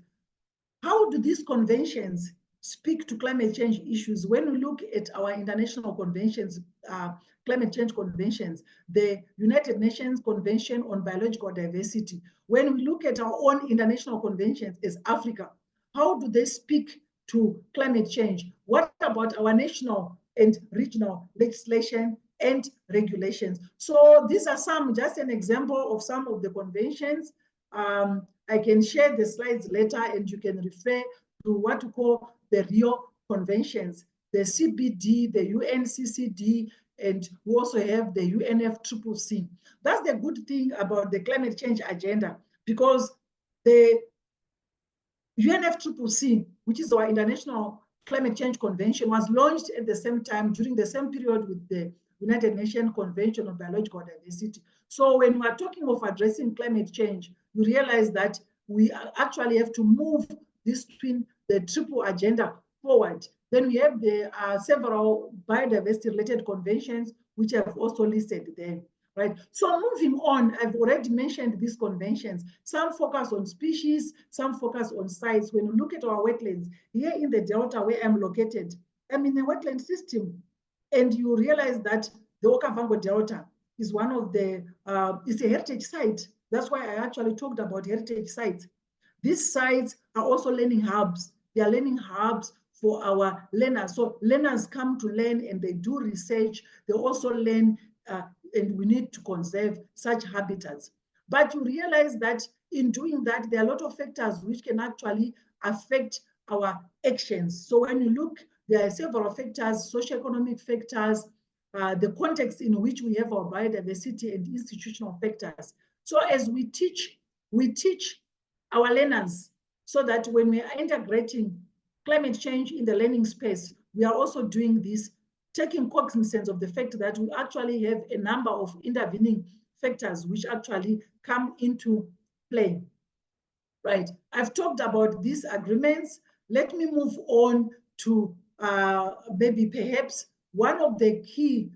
How do these conventions speak to climate change issues? When we look at our international conventions, climate change conventions, the United Nations Convention on Biological Diversity, when we look at our own international conventions as Africa, how do they speak to climate change? What about our national and regional legislation and regulations? So these are just an example of some of the conventions. I can share the slides later and you can refer to what we call the Rio Conventions, the CBD, the UNCCD, and we also have the UNFCCC. That's the good thing about the climate change agenda, because the UNFCCC, which is our International Climate Change Convention, was launched at the same time during the same period with the United Nations Convention on Biological Diversity. So when we are talking of addressing climate change, we realize that we actually have to move the triple agenda forward. Then we have the several biodiversity-related conventions, which I've also listed there, right? So moving on, I've already mentioned these conventions. Some focus on species, some focus on sites. When you look at our wetlands, here in the Delta where I'm located, I'm in a wetland system, and you realize that the Okavango Delta is one of the, it's a heritage site. That's why I actually talked about heritage sites. These sites are also learning hubs. They are learning hubs for our learners. So learners come to learn and they do research. They also learn and we need to conserve such habitats. But you realize that in doing that, there are a lot of factors which can actually affect our actions. So when you look, there are several factors, socioeconomic factors, the context in which we have our biodiversity, and institutional factors. So as we teach our learners so that when we are integrating climate change in the learning space, we are also doing this, taking cognizance of the fact that we actually have a number of intervening factors which actually come into play. Right, I've talked about these agreements. Let me move on to maybe perhaps one of the key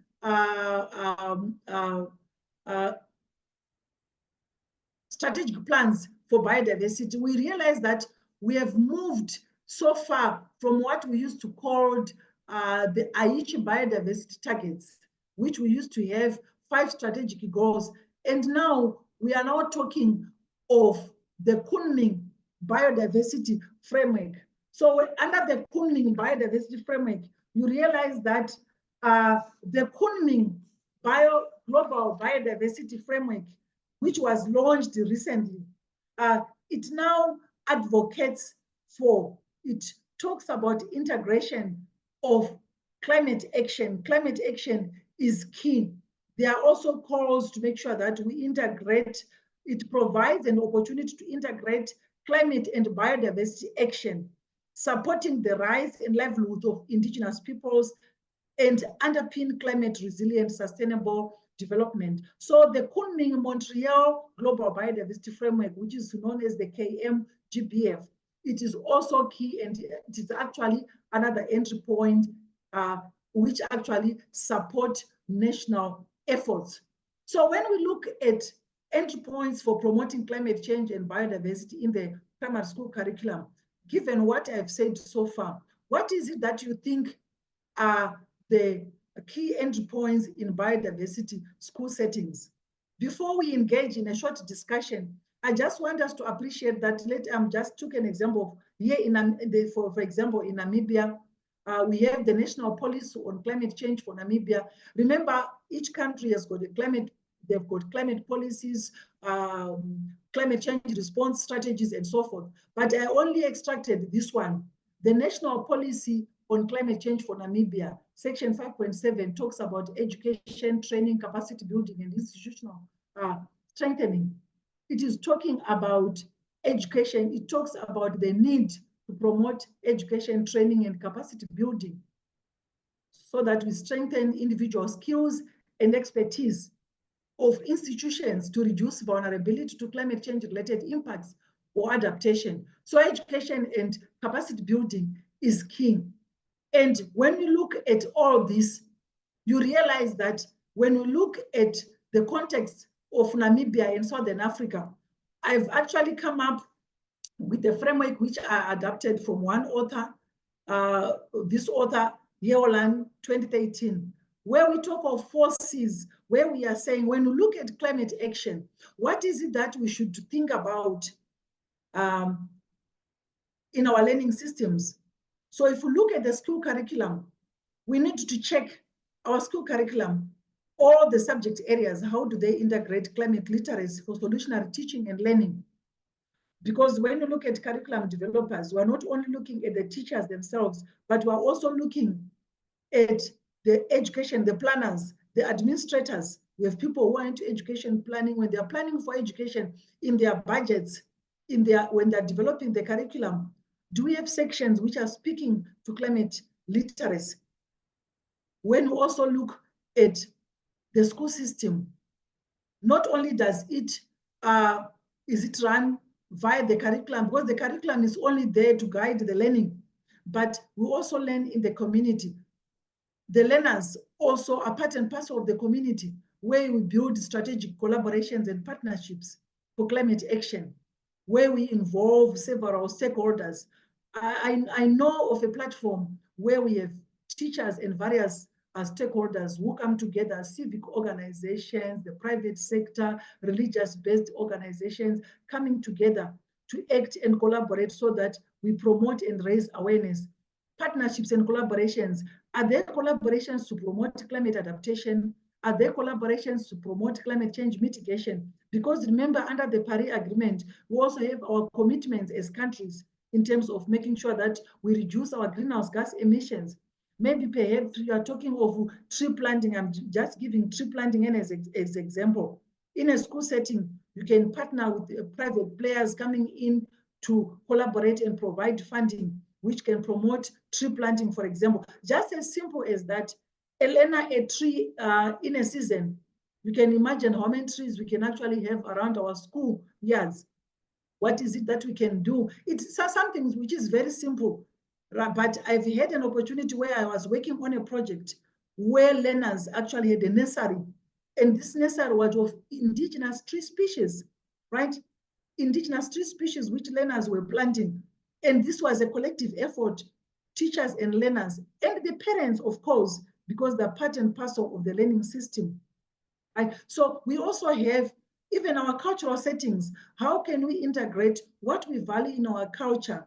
strategic plans for biodiversity. We realize that we have moved so far from what we used to call the Aichi biodiversity targets, which we used to have 5 strategic goals. And now we are now talking of the Kunming biodiversity framework. So under the Kunming biodiversity framework, you realize that the Kunming global biodiversity framework, which was launched recently, it now advocates for, it talks about integration of climate action. Climate action is key. There are also calls to make sure that we integrate, it provides an opportunity to integrate climate and biodiversity action, supporting the rise and livelihood of indigenous peoples and underpin climate resilient, sustainable development. So the Kunming Montreal Global Biodiversity Framework, which is known as the KMGBF, it is also key, and it is actually another entry point which actually support national efforts. So when we look at entry points for promoting climate change and biodiversity in the primary school curriculum, given what I've said so far, what is it that you think are the key entry points in biodiversity school settings? Before we engage in a short discussion, I just want us to appreciate that. Just took an example of here for example, in Namibia, we have the National Policy on Climate Change for Namibia. Remember, each country has got they've got climate policies, climate change response strategies, and so forth. But I only extracted this one. The National Policy on Climate Change for Namibia, Section 5.7 talks about education, training, capacity building, and institutional strengthening. It is talking about education. It talks about the need to promote education, training, and capacity building so that we strengthen individual skills and expertise of institutions to reduce vulnerability to climate change related impacts or adaptation. So education and capacity building is key. And when we look at all this, you realize that when we look at the context of Namibia and Southern Africa, I've actually come up with a framework which I adapted from one author, this author, Yeolan, 2013, where we talk of 4 C's, where we are saying, when we look at climate action, what is it that we should think about in our learning systems? So if we look at the school curriculum, we need to check our school curriculum, all the subject areas, how do they integrate climate literacy for solutionary teaching and learning? Because when you look at curriculum developers, we're not only looking at the teachers themselves, but we're also looking at the education, the planners, the administrators. We have people who are into education planning. When they're planning for education in their budgets, when they're developing the curriculum, do we have sections which are speaking to climate literacy? When we also look at the school system, not only does it, is it run via the curriculum, because the curriculum is only there to guide the learning, but we also learn in the community. The learners also are part and parcel of the community, where we build strategic collaborations and partnerships for climate action, where we involve several stakeholders. I know of a platform where we have teachers and various stakeholders who come together, civic organizations, the private sector, religious-based organizations, coming together to act and collaborate so that we promote and raise awareness. Partnerships and collaborations, are there collaborations to promote climate adaptation Are there collaborations to promote climate change mitigation? Because remember, under the Paris Agreement, we also have our commitments as countries in terms of making sure that we reduce our greenhouse gas emissions. Maybe perhaps you are talking of tree planting. I'm just giving tree planting as example. In a school setting, you can partner with private players coming in to collaborate and provide funding, which can promote tree planting, for example. Just as simple as that, a tree in a season, you can imagine how many trees we can actually have around our school yards. What is it that we can do? It's something which is very simple, but I've had an opportunity where I was working on a project where learners actually had a nursery, and this nursery was of indigenous tree species, right? Indigenous tree species which learners were planting. And this was a collective effort, teachers and learners, and the parents, of course, because they're part and parcel of the learning system. Right? So we also have, even our cultural settings, how can we integrate what we value in our culture?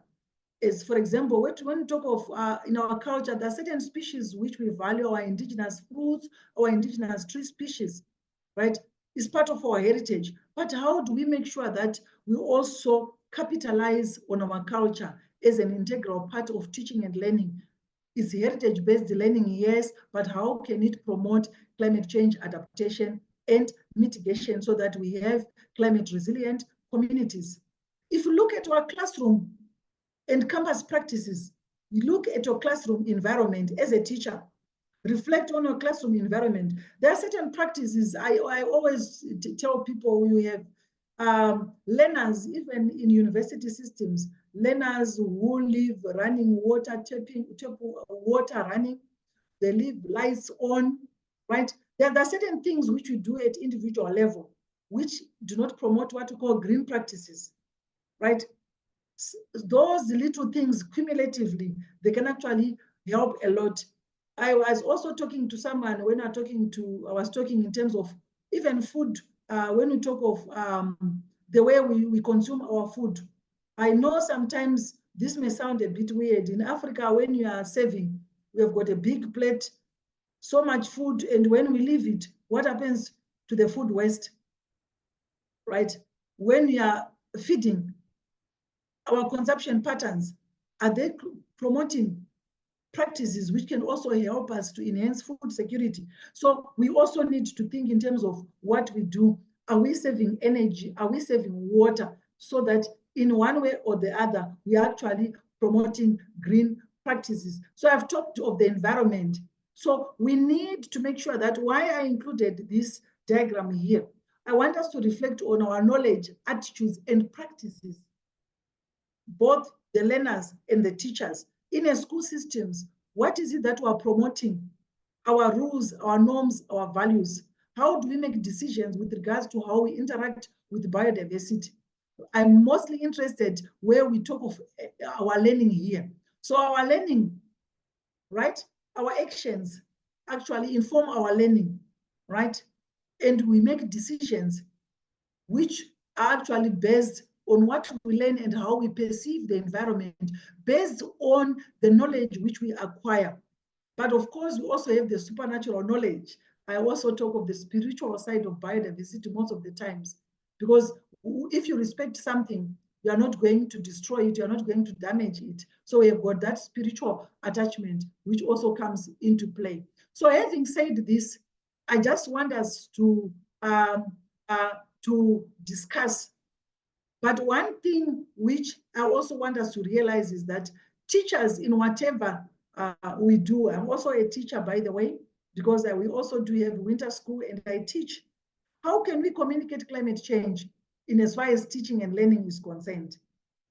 Is, for example, when we talk of in our culture, there are certain species which we value, our indigenous fruits, our indigenous tree species, right? It's part of our heritage. But how do we make sure that we also capitalize on our culture as an integral part of teaching and learning? It's heritage-based learning, yes, but how can it promote climate change adaptation and mitigation so that we have climate resilient communities? If you look at our classroom and campus practices, you look at your classroom environment as a teacher, reflect on your classroom environment. There are certain practices I always tell people. We have learners, even in university systems, learners who live running water, tapping water running, they leave lights on, right? There are certain things which we do at individual level, which do not promote what we call green practices, right? Those little things cumulatively, they can actually help a lot. I was also talking to someone when I was talking in terms of even food, when we talk of the way we consume our food. I know sometimes this may sound a bit weird. In Africa, when you are serving, we have got a big plate, so much food, and when we leave it, what happens to the food waste, right? When you are feeding, our consumption patterns, are they promoting practices which can also help us to enhance food security? So we also need to think in terms of what we do. Are we saving energy? Are we saving water? So that in one way or the other, we are actually promoting green practices. So I've talked of the environment. So we need to make sure that, why I included this diagram here, I want us to reflect on our knowledge, attitudes, and practices, both the learners and the teachers. In a school systems, what is it that we're promoting? Our rules, our norms, our values. How do we make decisions with regards to how we interact with biodiversity? I'm mostly interested where we talk of our learning here. So our learning, right? Our actions actually inform our learning, right? And we make decisions which are actually based on what we learn and how we perceive the environment, based on the knowledge which we acquire. But of course, we also have the supernatural knowledge. I also talk of the spiritual side of biodiversity most of the times, because if you respect something, you are not going to destroy it, you are not going to damage it. So we have got that spiritual attachment, which also comes into play. So having said this, I just want us to discuss. But one thing which I also want us to realize is that teachers, in whatever we do, I'm also a teacher, by the way, because we also do have winter school and I teach. How can we communicate climate change in as far as teaching and learning is concerned?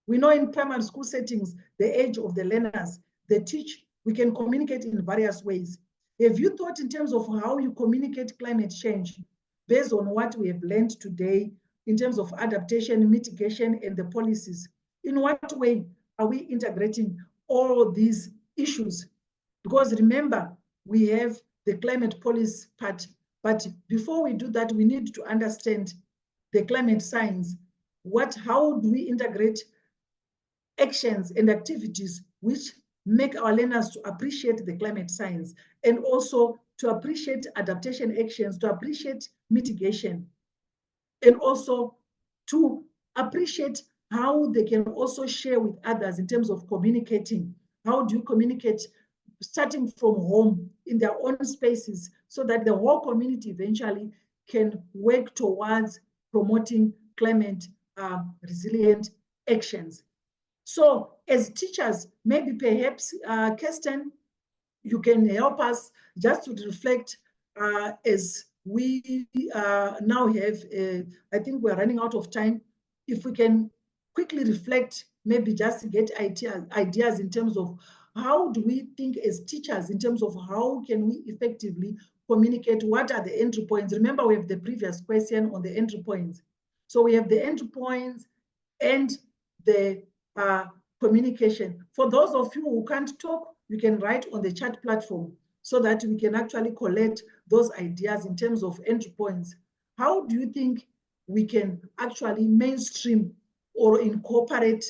We know in primary school settings, the age of the learners, they teach, we can communicate in various ways. Have you thought in terms of how you communicate climate change based on what we have learned today in terms of adaptation, mitigation, and the policies? In what way are we integrating all these issues? Because remember, we have the climate policy part, but before we do that, we need to understand the climate science. How do we integrate actions and activities which make our learners to appreciate the climate science and also to appreciate adaptation actions, to appreciate mitigation, and also to appreciate how they can also share with others in terms of communicating. How do you communicate starting from home in their own spaces so that the whole community eventually can work towards promoting climate resilient actions. So as teachers, maybe perhaps, Kirsten, you can help us just to reflect as we now have, I think we're running out of time. If we can quickly reflect, maybe just to get ideas in terms of how do we think as teachers in terms of how can we effectively communicate, what are the entry points? Remember, we have the previous question on the entry points. So we have the entry points and the communication. For those of you who can't talk, you can write on the chat platform so that we can actually collect those ideas in terms of entry points. How do you think we can actually mainstream or incorporate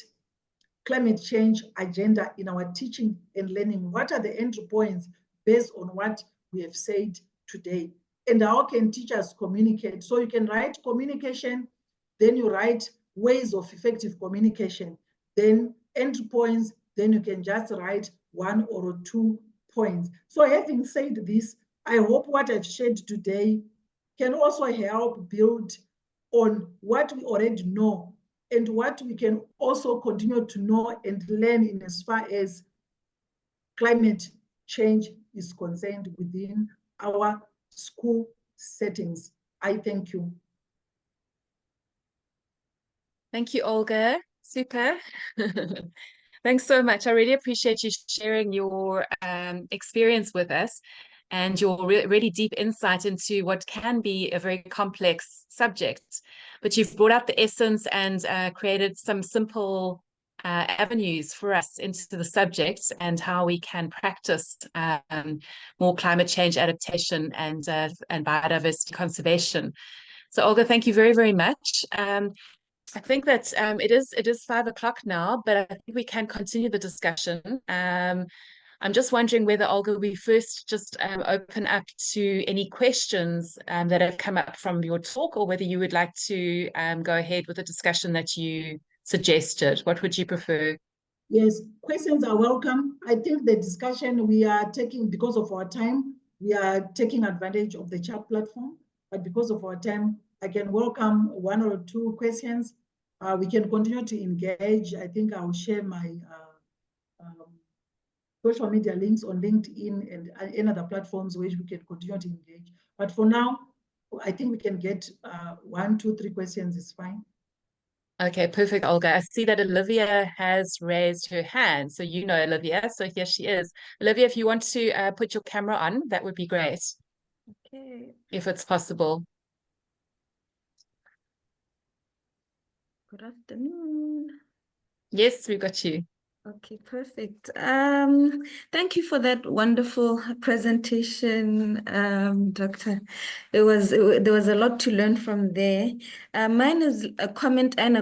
climate change agenda in our teaching and learning? What are the entry points based on what we have said today? And how can teachers communicate? So you can write communication, then you write ways of effective communication, then entry points, then you can just write 1 or 2 points. So having said this, I hope what I've shared today can also help build on what we already know and what we can also continue to know and learn in as far as climate change is concerned within our school settings. I thank you. Thank you, Olga. Super. Thanks so much. I really appreciate you sharing your experience with us and your really deep insight into what can be a very complex subject. But you've brought out the essence and created some simple avenues for us into the subject and how we can practice more climate change adaptation and biodiversity conservation. So Olga, thank you very, very much. I think that it is 5 o'clock now, but I think we can continue the discussion. I'm just wondering whether, Olga, we first just open up to any questions that have come up from your talk, or whether you would like to go ahead with the discussion that you suggested. What would you prefer? Yes, questions are welcome. I think the discussion we are taking, because of our time, we are taking advantage of the chat platform, but because of our time, I can welcome 1 or 2 questions. We can continue to engage. I think I'll share my social media links on LinkedIn and any other platforms which we can continue to engage. But for now, I think we can get 1, 2, 3 questions is fine. Okay, perfect, Olga. I see that Olivia has raised her hand. So you know Olivia, so here she is. Olivia, if you want to put your camera on, that would be great. Okay. If it's possible. Good afternoon. Yes, we got you. Okay, perfect. Thank you for that wonderful presentation, Doctor. There was a lot to learn from there. Mine is a comment and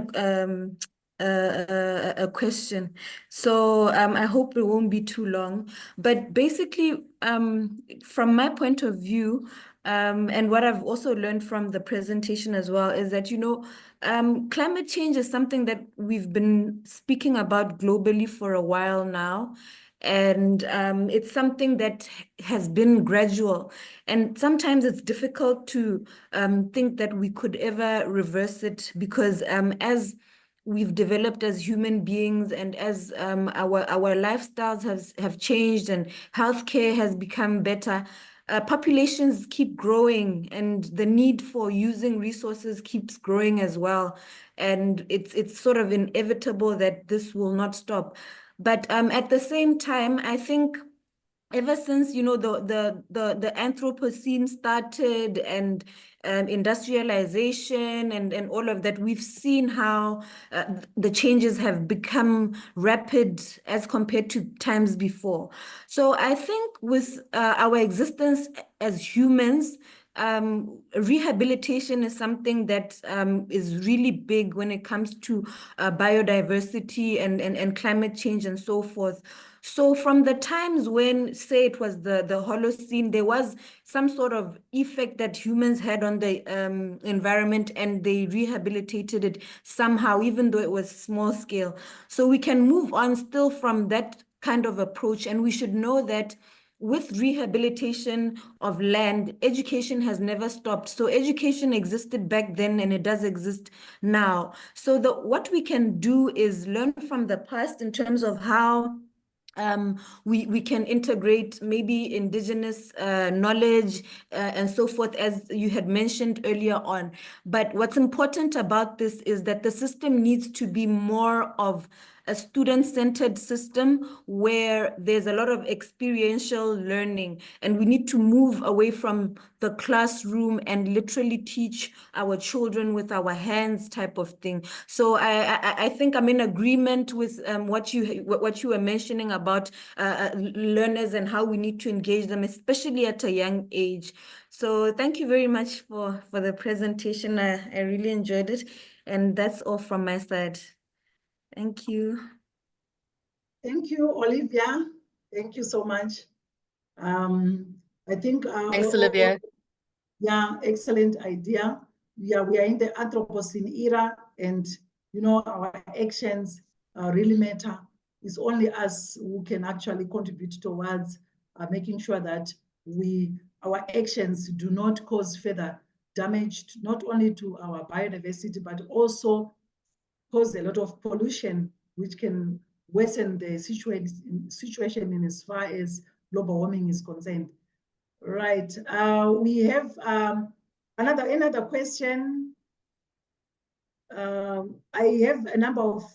a question. So I hope it won't be too long. But basically, from my point of view, and what I've also learned from the presentation as well is that, climate change is something that we've been speaking about globally for a while now. And it's something that has been gradual. And sometimes it's difficult to think that we could ever reverse it because as we've developed as human beings and as our lifestyles have changed and healthcare has become better, populations keep growing and the need for using resources keeps growing as well. And it's sort of inevitable that this will not stop. But at the same time, I think ever since, the Anthropocene started and industrialization and all of that, we've seen how the changes have become rapid as compared to times before. So I think with our existence as humans, rehabilitation is something that is really big when it comes to biodiversity and climate change and so forth. So from the times when, say, it was the Holocene, there was some sort of effect that humans had on the environment, and they rehabilitated it somehow, even though it was small scale. So we can move on still from that kind of approach, and we should know that with rehabilitation of land, education has never stopped. So education existed back then and it does exist now. So what we can do is learn from the past in terms of how we can integrate maybe indigenous knowledge and so forth, as you had mentioned earlier on. But what's important about this is that the system needs to be more of a student-centered system where there's a lot of experiential learning, and we need to move away from the classroom and literally teach our children with our hands type of thing. So I think I'm in agreement with what you were mentioning about learners and how we need to engage them, especially at a young age. So thank you very much for the presentation. I really enjoyed it, and that's all from my side. Thank you. Thank you, Olivia. Thank you so much. I think Thanks, Olivia. Yeah, excellent idea. Yeah, we are in the Anthropocene era, and our actions really matter. It's only us who can actually contribute towards making sure that our actions do not cause further damage, not only to our biodiversity, but also cause a lot of pollution, which can worsen the situation in as far as global warming is concerned. Right. We have another question. I have a number of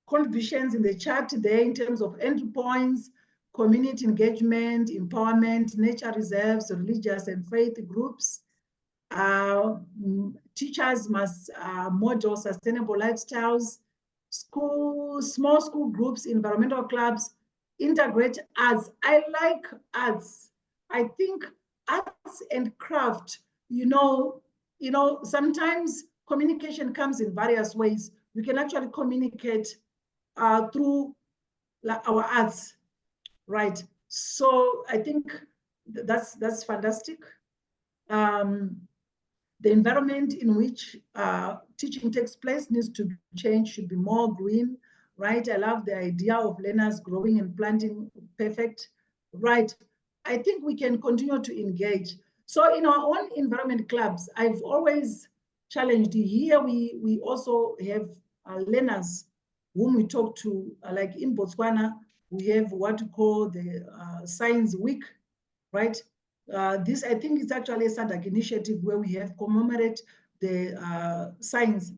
contributions in the chat today in terms of entry points, community engagement, empowerment, nature reserves, religious and faith groups. Teachers must model sustainable lifestyles. Small school groups, environmental clubs, integrate arts. I like arts. I think arts and craft, sometimes communication comes in various ways. We can actually communicate through our arts, right? So I think that's fantastic. The environment in which teaching takes place needs to change, should be more green, right? I love the idea of learners growing and planting. Perfect, right? I think we can continue to engage. So in our own environment clubs, I've always challenged here. We also have learners whom we talk to, like in Botswana, we have what we call the Science Week, right? This, I think, is actually a SADC initiative where we have commemorate the Science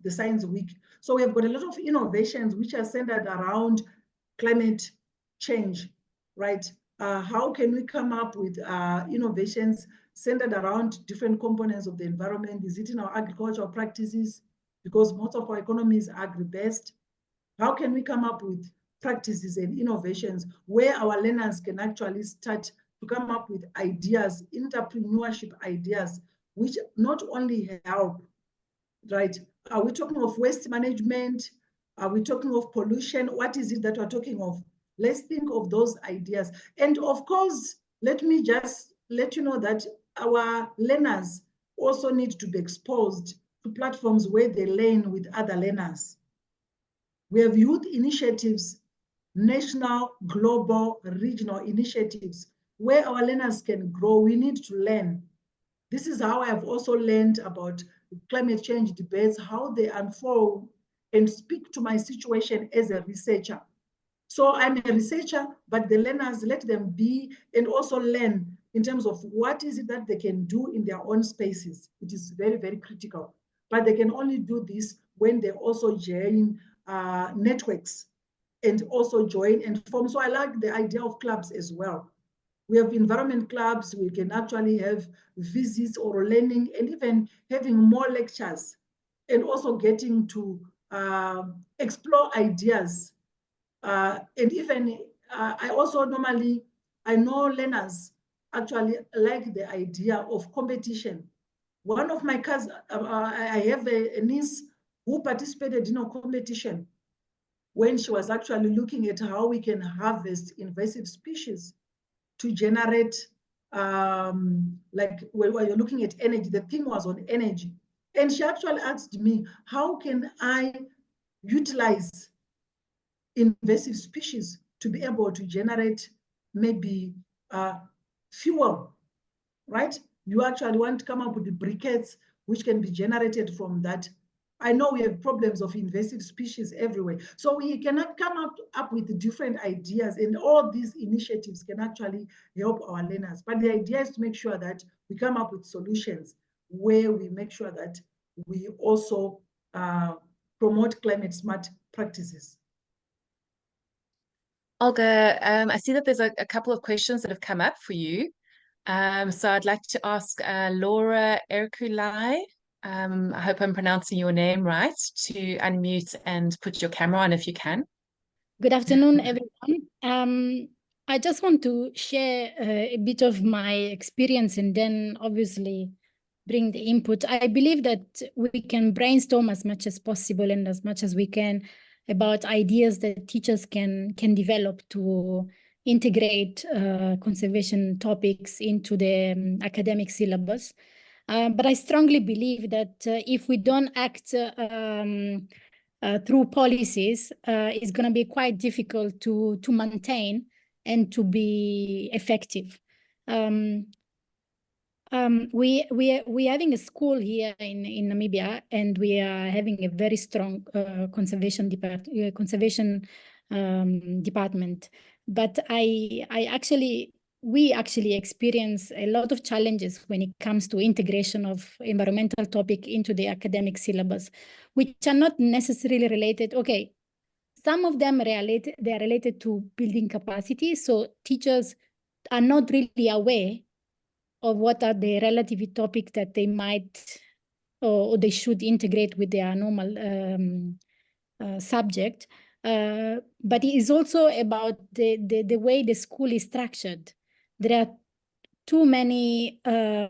Week. So we have got a lot of innovations which are centered around climate change, right? How can we come up with innovations centered around different components of the environment? Is it in our agricultural practices? Because most of our economy is agri-based. How can we come up with practices and innovations where our learners can actually start to come up with ideas, entrepreneurship ideas, which not only help, right? Are we talking of waste management? Are we talking of pollution? What is it that we're talking of? Let's think of those ideas. And of course, let me just let you know that our learners also need to be exposed to platforms where they learn with other learners. We have youth initiatives, national, global, regional initiatives, where our learners can grow. We need to learn. This is how I've also learned about climate change debates, how they unfold, and speak to my situation as a researcher. So I'm a researcher, but the learners, let them be and also learn in terms of what is it that they can do in their own spaces. It is very, very critical. But they can only do this when they also join networks and also join and form. So I like the idea of clubs as well. We have environment clubs. We can actually have visits or learning and even having more lectures and also getting to explore ideas. And even I also normally, I know learners actually like the idea of competition. One of my cousins, I have a niece who participated in a competition when she was actually looking at how we can harvest invasive species to generate, like when you're looking at energy, the theme was on energy. And she actually asked me, how can I utilize invasive species to be able to generate maybe fuel, right? You actually want to come up with the briquettes which can be generated from that. I know we have problems of invasive species everywhere. So we cannot come up with different ideas, and all these initiatives can actually help our learners. But the idea is to make sure that we come up with solutions where we make sure that we also promote climate smart practices. Olga, I see that there's a couple of questions that have come up for you. So I'd like to ask Laura Erkulai, I hope I'm pronouncing your name right, to unmute and put your camera on if you can. Good afternoon, everyone. I just want to share a bit of my experience and then obviously bring the input. I believe that we can brainstorm as much as possible and as much as we can about ideas that teachers can develop to integrate conservation topics into the academic syllabus. But I strongly believe that if we don't act through policies, it's going to be quite difficult to maintain and to be effective. We're having a school here in Namibia, and we are having a very strong conservation department. But we actually experience a lot of challenges when it comes to integration of environmental topic into the academic syllabus, which are not necessarily related. Okay, some of them they are related to building capacity. So teachers are not really aware of what are the relative topics that they might or they should integrate with their normal subject. But it is also about the way the school is structured. There are too many, there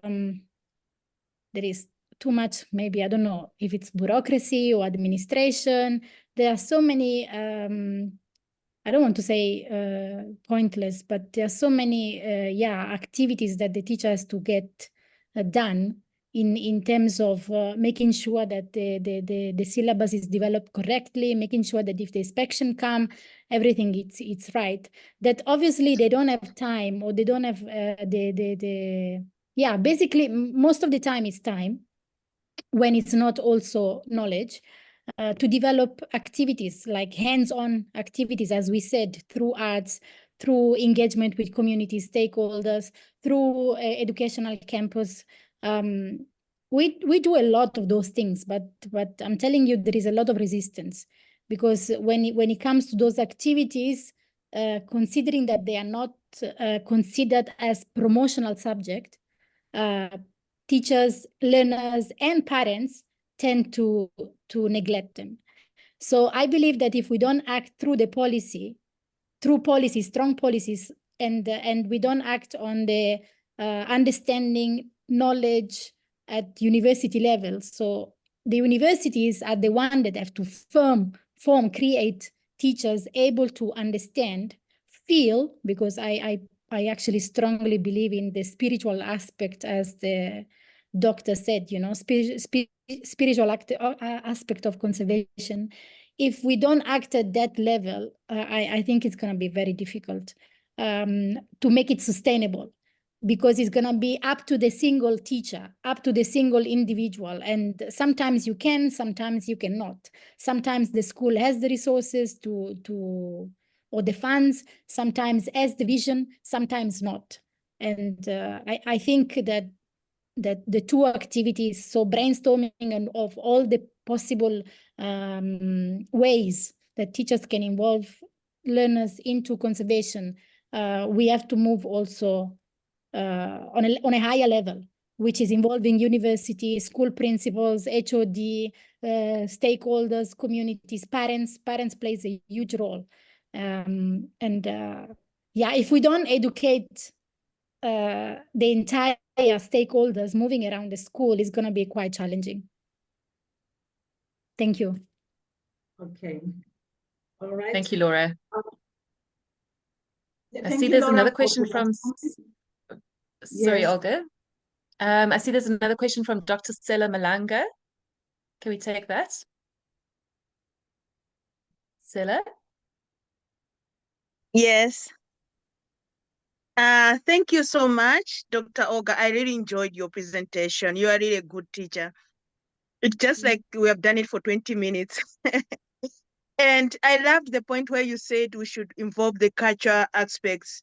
is too much, maybe, I don't know if it's bureaucracy or administration. There are so many, I don't want to say pointless, but there are so many activities that the teacher has to get done in terms of making sure that the syllabus is developed correctly, making sure that if the inspection come, everything it's right. That obviously they don't have time, or they don't have basically most of the time it's time when it's not also knowledge. To develop activities like hands-on activities, as we said, through arts, through engagement with community stakeholders, through educational campus. We do a lot of those things, but I'm telling you, there is a lot of resistance, because when it comes to those activities, considering that they are not considered as promotional subject, teachers, learners, and parents tend to neglect them. So I believe that if we don't act through the policy, through policies, strong policies, and we don't act on the understanding knowledge at university level. So the universities are the one that have to create teachers able to understand, feel, because I actually strongly believe in the spiritual aspect, as the doctor said, spiritual aspect of conservation. If we don't act at that level, I think it's going to be very difficult to make it sustainable, because it's going to be up to the single teacher, up to the single individual. And sometimes you can, sometimes you cannot. Sometimes the school has the resources or the funds, sometimes has the vision, sometimes not. And I think that the two activities, so brainstorming and of all the possible ways that teachers can involve learners into conservation, we have to move also on a higher level, which is involving university, school principals, HOD, stakeholders, communities, parents. Parents plays a huge role. If we don't educate the entire stakeholders moving around the school is going to be quite challenging. Thank you. Okay. All right. Thank you, Laura. I Thank see you, there's Laura, another for question from, sorry, Yes. Olga. I see there's another question from Dr. Stella Malanga. Can we take that? Stella? Yes. Thank you so much, Dr. Olga. I really enjoyed your presentation. You are really a good teacher. It's just like we have done it for 20 minutes. And I loved the point where you said we should involve the cultural aspects.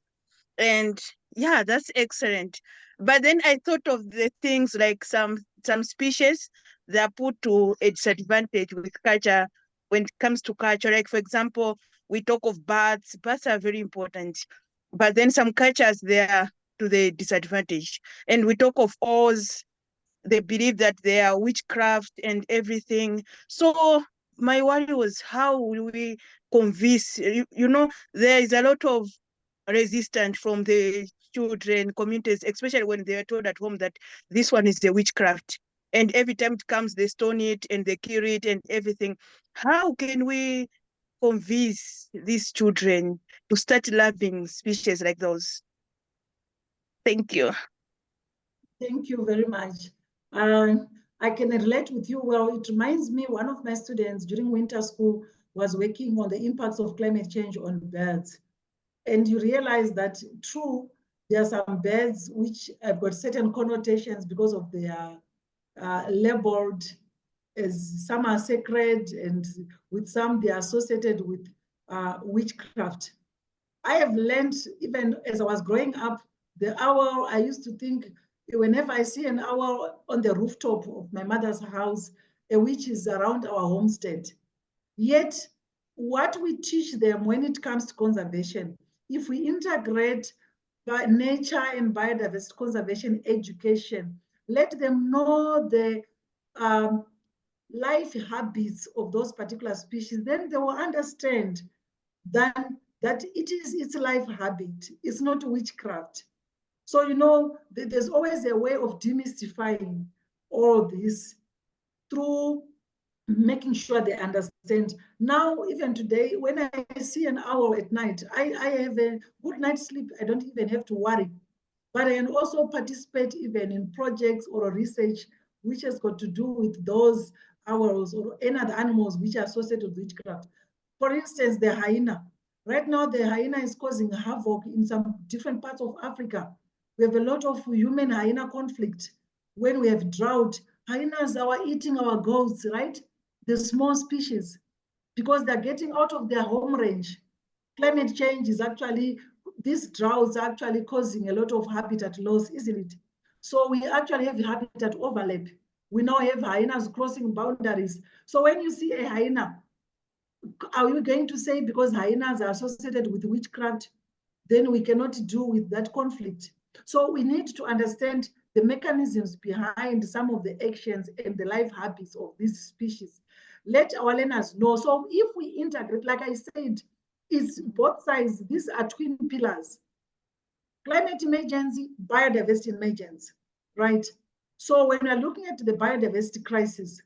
And yeah, that's excellent. But then I thought of the things like some species that are put to a disadvantage with culture when it comes to culture. Like, for example, we talk of birds. Birds are very important. But then some cultures, they are to the disadvantage. And we talk of owls. They believe that they are witchcraft and everything. So my worry was, how will we convince, you know, there is a lot of resistance from the children, communities, especially when they are told at home that this one is the witchcraft. And every time it comes, they stone it and they kill it and everything. How can we convince these children to start loving species like those? Thank you. Thank you very much. I can relate with you well. It reminds me, one of my students during winter school was working on the impacts of climate change on birds. And you realize that, true, there are some birds which have got certain connotations because of their labeled as, some are sacred, and with some they are associated with witchcraft. I have learned, even as I was growing up, the owl, I used to think, whenever I see an owl on the rooftop of my mother's house, a witch is around our homestead. Yet, what we teach them when it comes to conservation, if we integrate nature and biodiversity conservation education, let them know the life habits of those particular species, then they will understand that it is its life habit. It's not witchcraft. So, you know, there's always a way of demystifying all this through making sure they understand. Now, even today, when I see an owl at night, I have a good night's sleep. I don't even have to worry. But I can also participate even in projects or research which has got to do with those owls or any other animals which are associated with witchcraft. For instance, the hyena. Right now, the hyena is causing havoc in some different parts of Africa. We have a lot of human hyena conflict. When we have drought, hyenas are eating our goats, right? The small species, because they're getting out of their home range. Climate change is actually, these droughts are actually causing a lot of habitat loss, isn't it? So we actually have habitat overlap. We now have hyenas crossing boundaries. So when you see a hyena, are you going to say because hyenas are associated with witchcraft, then we cannot deal with that conflict? So we need to understand the mechanisms behind some of the actions and the life habits of these species. Let our learners know. So if we integrate, like I said, it's both sides. These are twin pillars: climate emergency, biodiversity emergency, right? So when we're looking at the biodiversity crisis,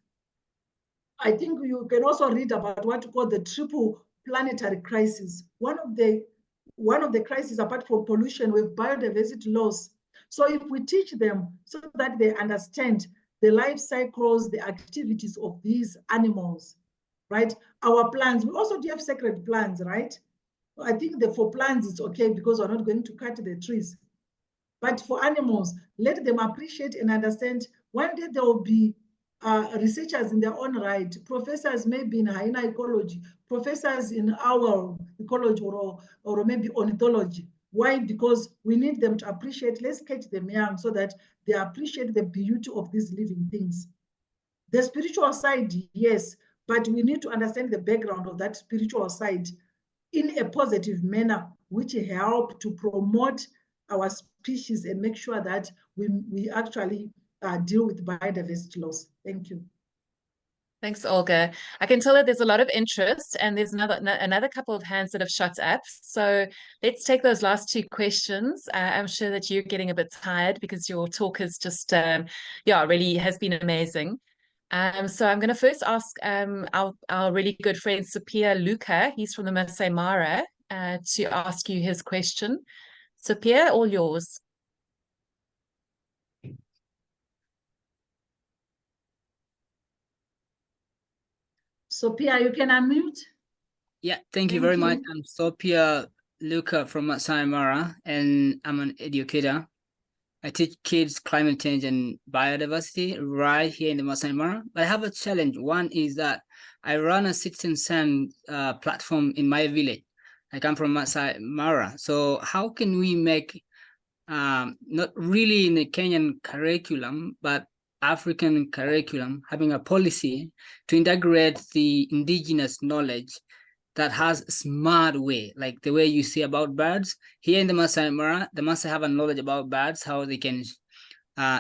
I think you can also read about what we call the triple planetary crisis. One of the crises, apart from pollution, with biodiversity loss. So if we teach them so that they understand the life cycles, the activities of these animals, right? Our plants, we also do have sacred plants, right? I think that for plants, it's okay because we're not going to cut the trees. But for animals, let them appreciate and understand. One day there will be researchers in their own right, professors maybe in hyena ecology, professors in our ecology or maybe ornithology. Why? Because we need them to appreciate, let's catch them young so that they appreciate the beauty of these living things. The spiritual side, yes, but we need to understand the background of that spiritual side in a positive manner, which help to promote our species and make sure that we actually deal with biodiversity loss. Thank you. Thanks, Olga. I can tell that there's a lot of interest and there's another couple of hands that have shot up. So let's take those last two questions. I'm sure that you're getting a bit tired because your talk is just, really has been amazing. So I'm going to first ask our really good friend, Sophia Luca, he's from the Masai Mara, to ask you his question. Sophia, all yours. Sophia, you can unmute. Yeah, thank you very much. I'm Sophia Luca from Masai Mara, and I'm an educator. I teach kids climate change and biodiversity right here in the Masai Mara. But I have a challenge. One is that I run a citizen science platform in my village. I come from Masai Mara. So how can we make, not really in the Kenyan curriculum, but African curriculum, having a policy to integrate the indigenous knowledge that has a smart way, like the way you say about birds. Here in the Masai Mara, the Masai have a knowledge about birds, how they can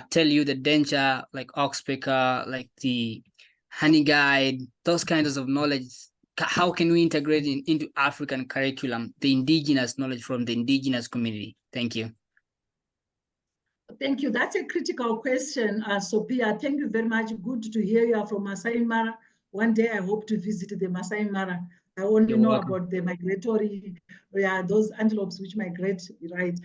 tell you the danger, like oxpecker, like the honey guide, those kinds of knowledge. How can we integrate it into African curriculum, the indigenous knowledge from the indigenous community? Thank you. Thank you. That's a critical question, Sophia. Thank you very much. Good to hear you are from Masai Mara. One day I hope to visit the Masai Mara. I only know about the migratory, those antelopes which migrate, right?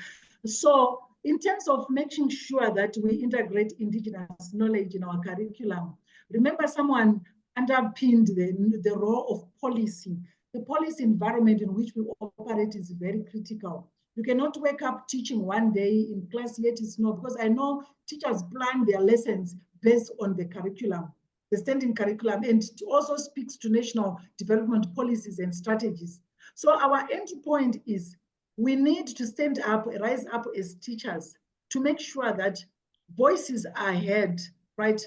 So in terms of making sure that we integrate indigenous knowledge in our curriculum, remember someone underpinned the role of policy. The policy environment in which we operate is very critical. You cannot wake up teaching one day in class, yet it's not, because I know teachers plan their lessons based on the curriculum, the standing curriculum, and it also speaks to national development policies and strategies. So our end point is we need to stand up, rise up as teachers to make sure that voices are heard, right?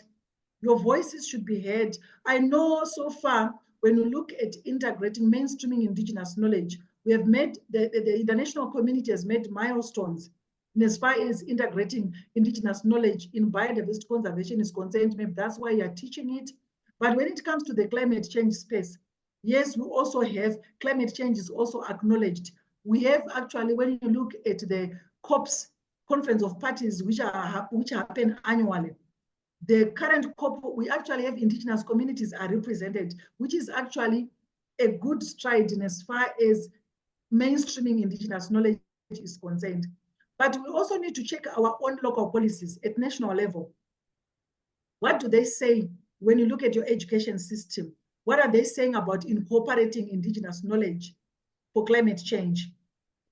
Your voices should be heard. I know so far, when you look at integrating mainstreaming indigenous knowledge, we have made, the international community has made milestones in as far as integrating indigenous knowledge in biodiversity conservation is concerned. Maybe that's why you're teaching it. But when it comes to the climate change space, yes, we also have climate change is also acknowledged. We have actually, when you look at the COPs, Conference of Parties, which happen annually, the current COP, we actually have indigenous communities are represented, which is actually a good stride in as far as mainstreaming indigenous knowledge is concerned. But we also need to check our own local policies at national level. What do they say when you look at your education system? What are they saying about incorporating indigenous knowledge for climate change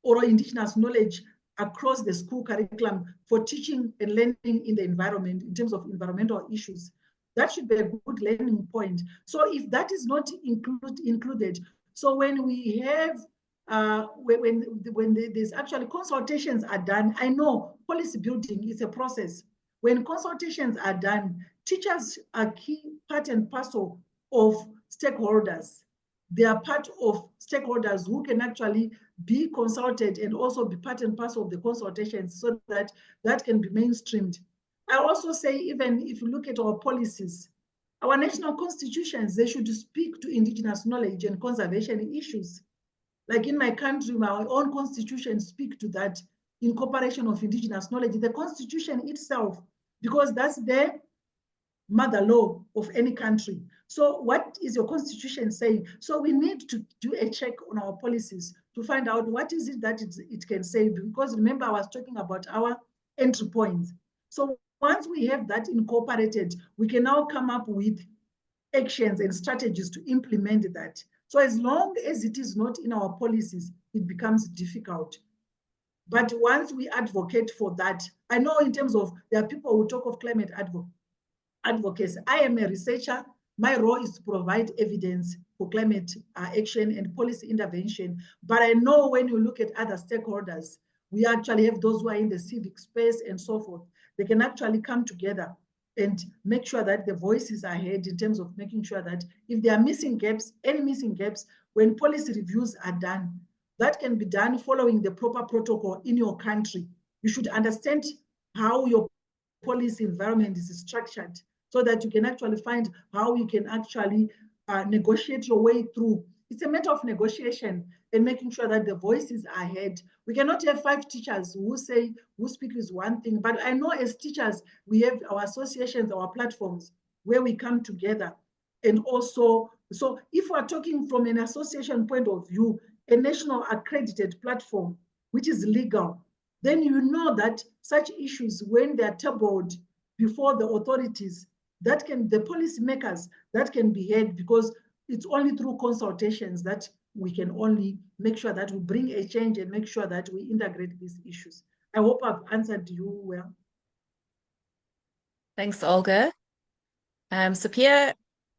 or indigenous knowledge across the school curriculum for teaching and learning in the environment in terms of environmental issues? That should be a good learning point. So if that is not included, so when we have when there's actually consultations are done, I know policy building is a process. When consultations are done, teachers are key part and parcel of stakeholders. They are part of stakeholders who can actually be consulted and also be part and parcel of the consultations so that that can be mainstreamed. I also say, even if you look at our policies, our national constitutions, they should speak to indigenous knowledge and conservation issues. Like in my country, my own constitution speak to that incorporation of indigenous knowledge, the constitution itself, because that's the mother law of any country. So what is your constitution saying? So we need to do a check on our policies to find out what is it that it can say, because remember I was talking about our entry points. So once we have that incorporated, we can now come up with actions and strategies to implement that. So as long as it is not in our policies, it becomes difficult. But once we advocate for that, I know in terms of, there are people who talk of climate advocacy. I am a researcher. My role is to provide evidence for climate action and policy intervention. But I know when you look at other stakeholders, we actually have those who are in the civic space and so forth. They can actually come together and make sure that the voices are heard in terms of making sure that if there are missing gaps, any missing gaps, when policy reviews are done, that can be done following the proper protocol in your country. You should understand how your policy environment is structured so that you can actually find how you can actually negotiate your way through. It's a matter of negotiation and making sure that the voices are heard. We cannot have 5 teachers who speak is one thing, but I know as teachers, we have our associations, our platforms where we come together. And also, so if we're talking from an association point of view, a national accredited platform, which is legal, then you know that such issues, when they're tabled before the authorities, the policymakers, that can be heard, because it's only through consultations that we can only make sure that we bring a change and make sure that we integrate these issues. I hope I've answered you well. Thanks, Olga. Sophia,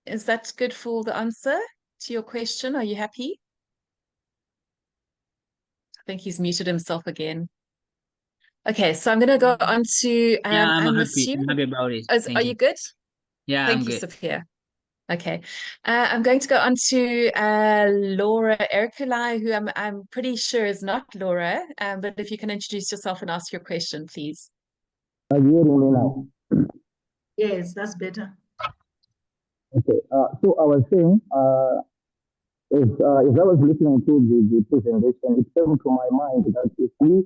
is that good for the answer to your question? Are you happy? I think he's muted himself again. Okay, so I'm going to go on to I'm happy. assume, I'm happy about it. are you good? Yeah, Thank I'm you, good. Sophia. Okay, I'm going to go on to Laura Erkulai, who I'm pretty sure is not Laura, but if you can introduce yourself and ask your question, please. Are you hearing me now? Yes, that's better. Okay, so I was saying, as I was listening to the presentation, it came to my mind that if we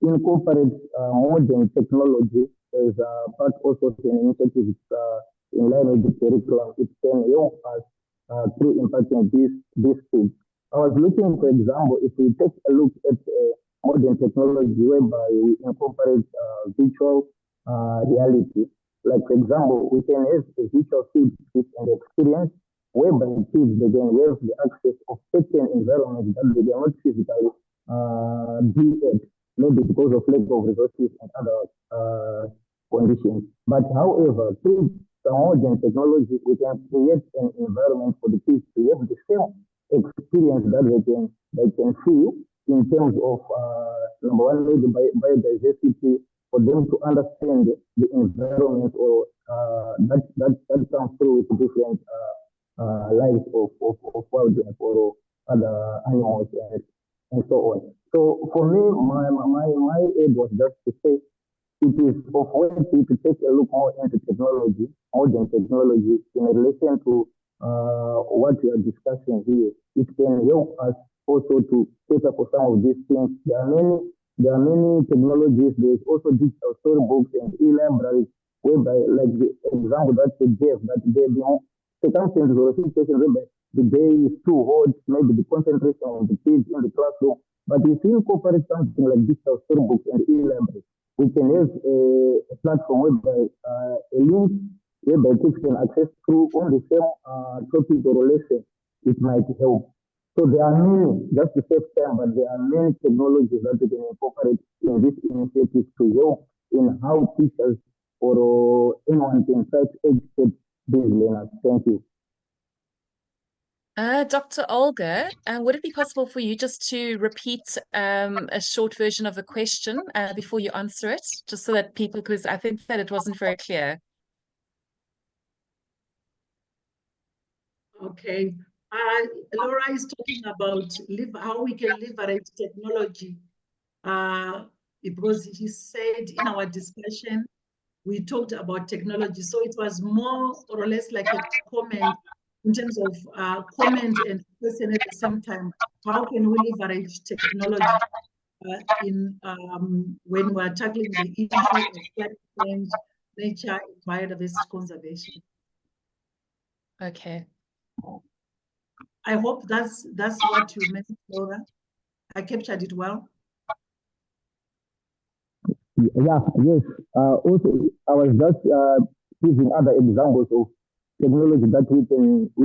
incorporate modern technology as part also of an initiative in line with the curriculum, it can help us through impacting these kids. I was looking, for example, if we take a look at modern technology whereby we incorporate virtual reality, like for example, we can have a virtual field trip and experience whereby kids they can have the access of certain environments that they are not physically be at, maybe because of lack of resources and other conditions. But however, through some modern technology, we can create an environment for the kids to have the same experience that they can feel in terms of number one, maybe biodiversity, for them to understand the environment or that comes through with different lives of wildlife or other animals and so on. So for me, my aid was just to say it is of worth to take a look more into technology, modern technology, in relation to what we are discussing here. It can help us also to cater for some of these things. There are many technologies. There's also digital storybooks and e-libraries, whereby, like the example that you gave, that there be circumstances or situations whereby the day is too hot, maybe the concentration of the kids in the classroom. But if you incorporate something like digital storybooks and e-libraries, we can have a platform whereby a link whereby kids can access through on the same topic or lesson. It might help. So there are many, just to save time, but there are many technologies that we can incorporate in this initiative to help in how teachers or anyone can try to educate these learners. Thank you. Dr. Olga, would it be possible for you just to repeat a short version of the question before you answer it, just so that people, because I think that it wasn't very clear. Okay. Laura is talking about how we can leverage technology. Because he said in our discussion, we talked about technology. So it was more or less like a comment in terms of comment and question at the same time. How can we leverage technology when we're tackling the issue of climate change, nature, and biodiversity conservation? Okay. I hope that's what you meant, Laura. I captured it well. Yeah, yes. Also, I was just giving other examples of technology that we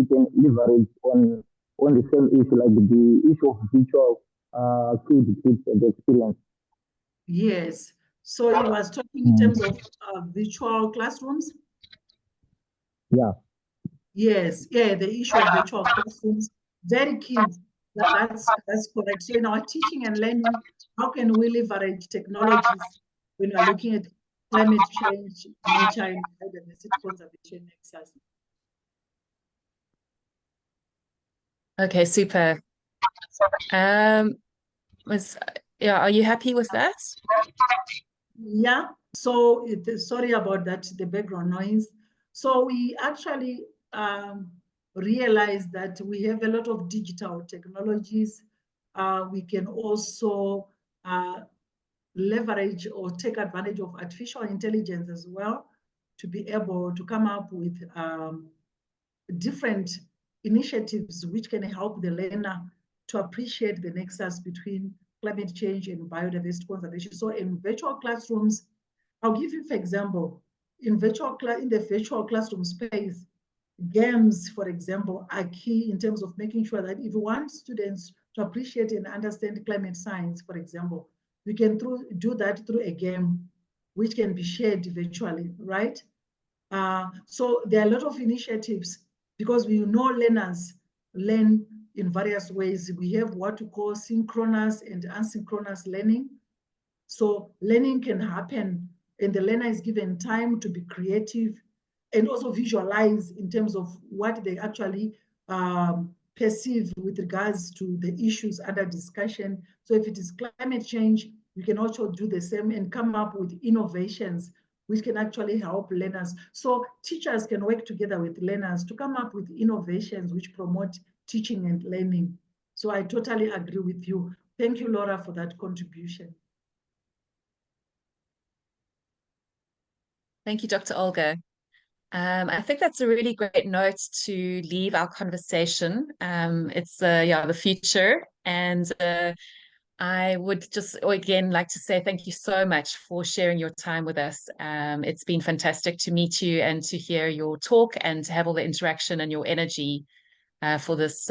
can leverage on the same issue, like the issue of virtual field trips and experience. Yes. So he was talking in terms of virtual classrooms. Yeah. Yes. Yeah. The issue of virtual classrooms, very key. That's correct. So in our teaching and learning, how can we leverage technologies when we're looking at climate change, nature, and biodiversity conservation nexus? Okay, super. Are you happy with that? Yeah. So sorry about that, the background noise. So we actually realized that we have a lot of digital technologies. We can also leverage or take advantage of artificial intelligence as well to be able to come up with different initiatives which can help the learner to appreciate the nexus between climate change and biodiversity conservation. So in virtual classrooms, I'll give you, for example, in the virtual classroom space, games, for example, are key in terms of making sure that if you want students to appreciate and understand climate science, for example, we can do that through a game which can be shared virtually, right? So there are a lot of initiatives because we know learners learn in various ways. We have what we call synchronous and asynchronous learning. So learning can happen and the learner is given time to be creative and also visualize in terms of what they actually perceive with regards to the issues under discussion. So if it is climate change, you can also do the same and come up with innovations which can actually help learners. So teachers can work together with learners to come up with innovations which promote teaching and learning. So I totally agree with you. Thank you, Laura, for that contribution. Thank you, Dr. Olga. I think that's a really great note to leave our conversation. It's the future, and I would just again like to say thank you so much for sharing your time with us. It's been fantastic to meet you and to hear your talk and to have all the interaction and your energy for this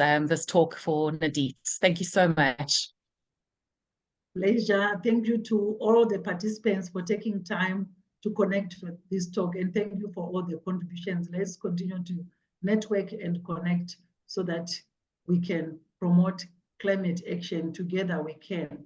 talk for Nadit. Thank you so much. Pleasure. Thank you to all the participants for taking time to connect for this talk, and thank you for all the contributions. Let's continue to network and connect so that we can promote climate action. Together we can.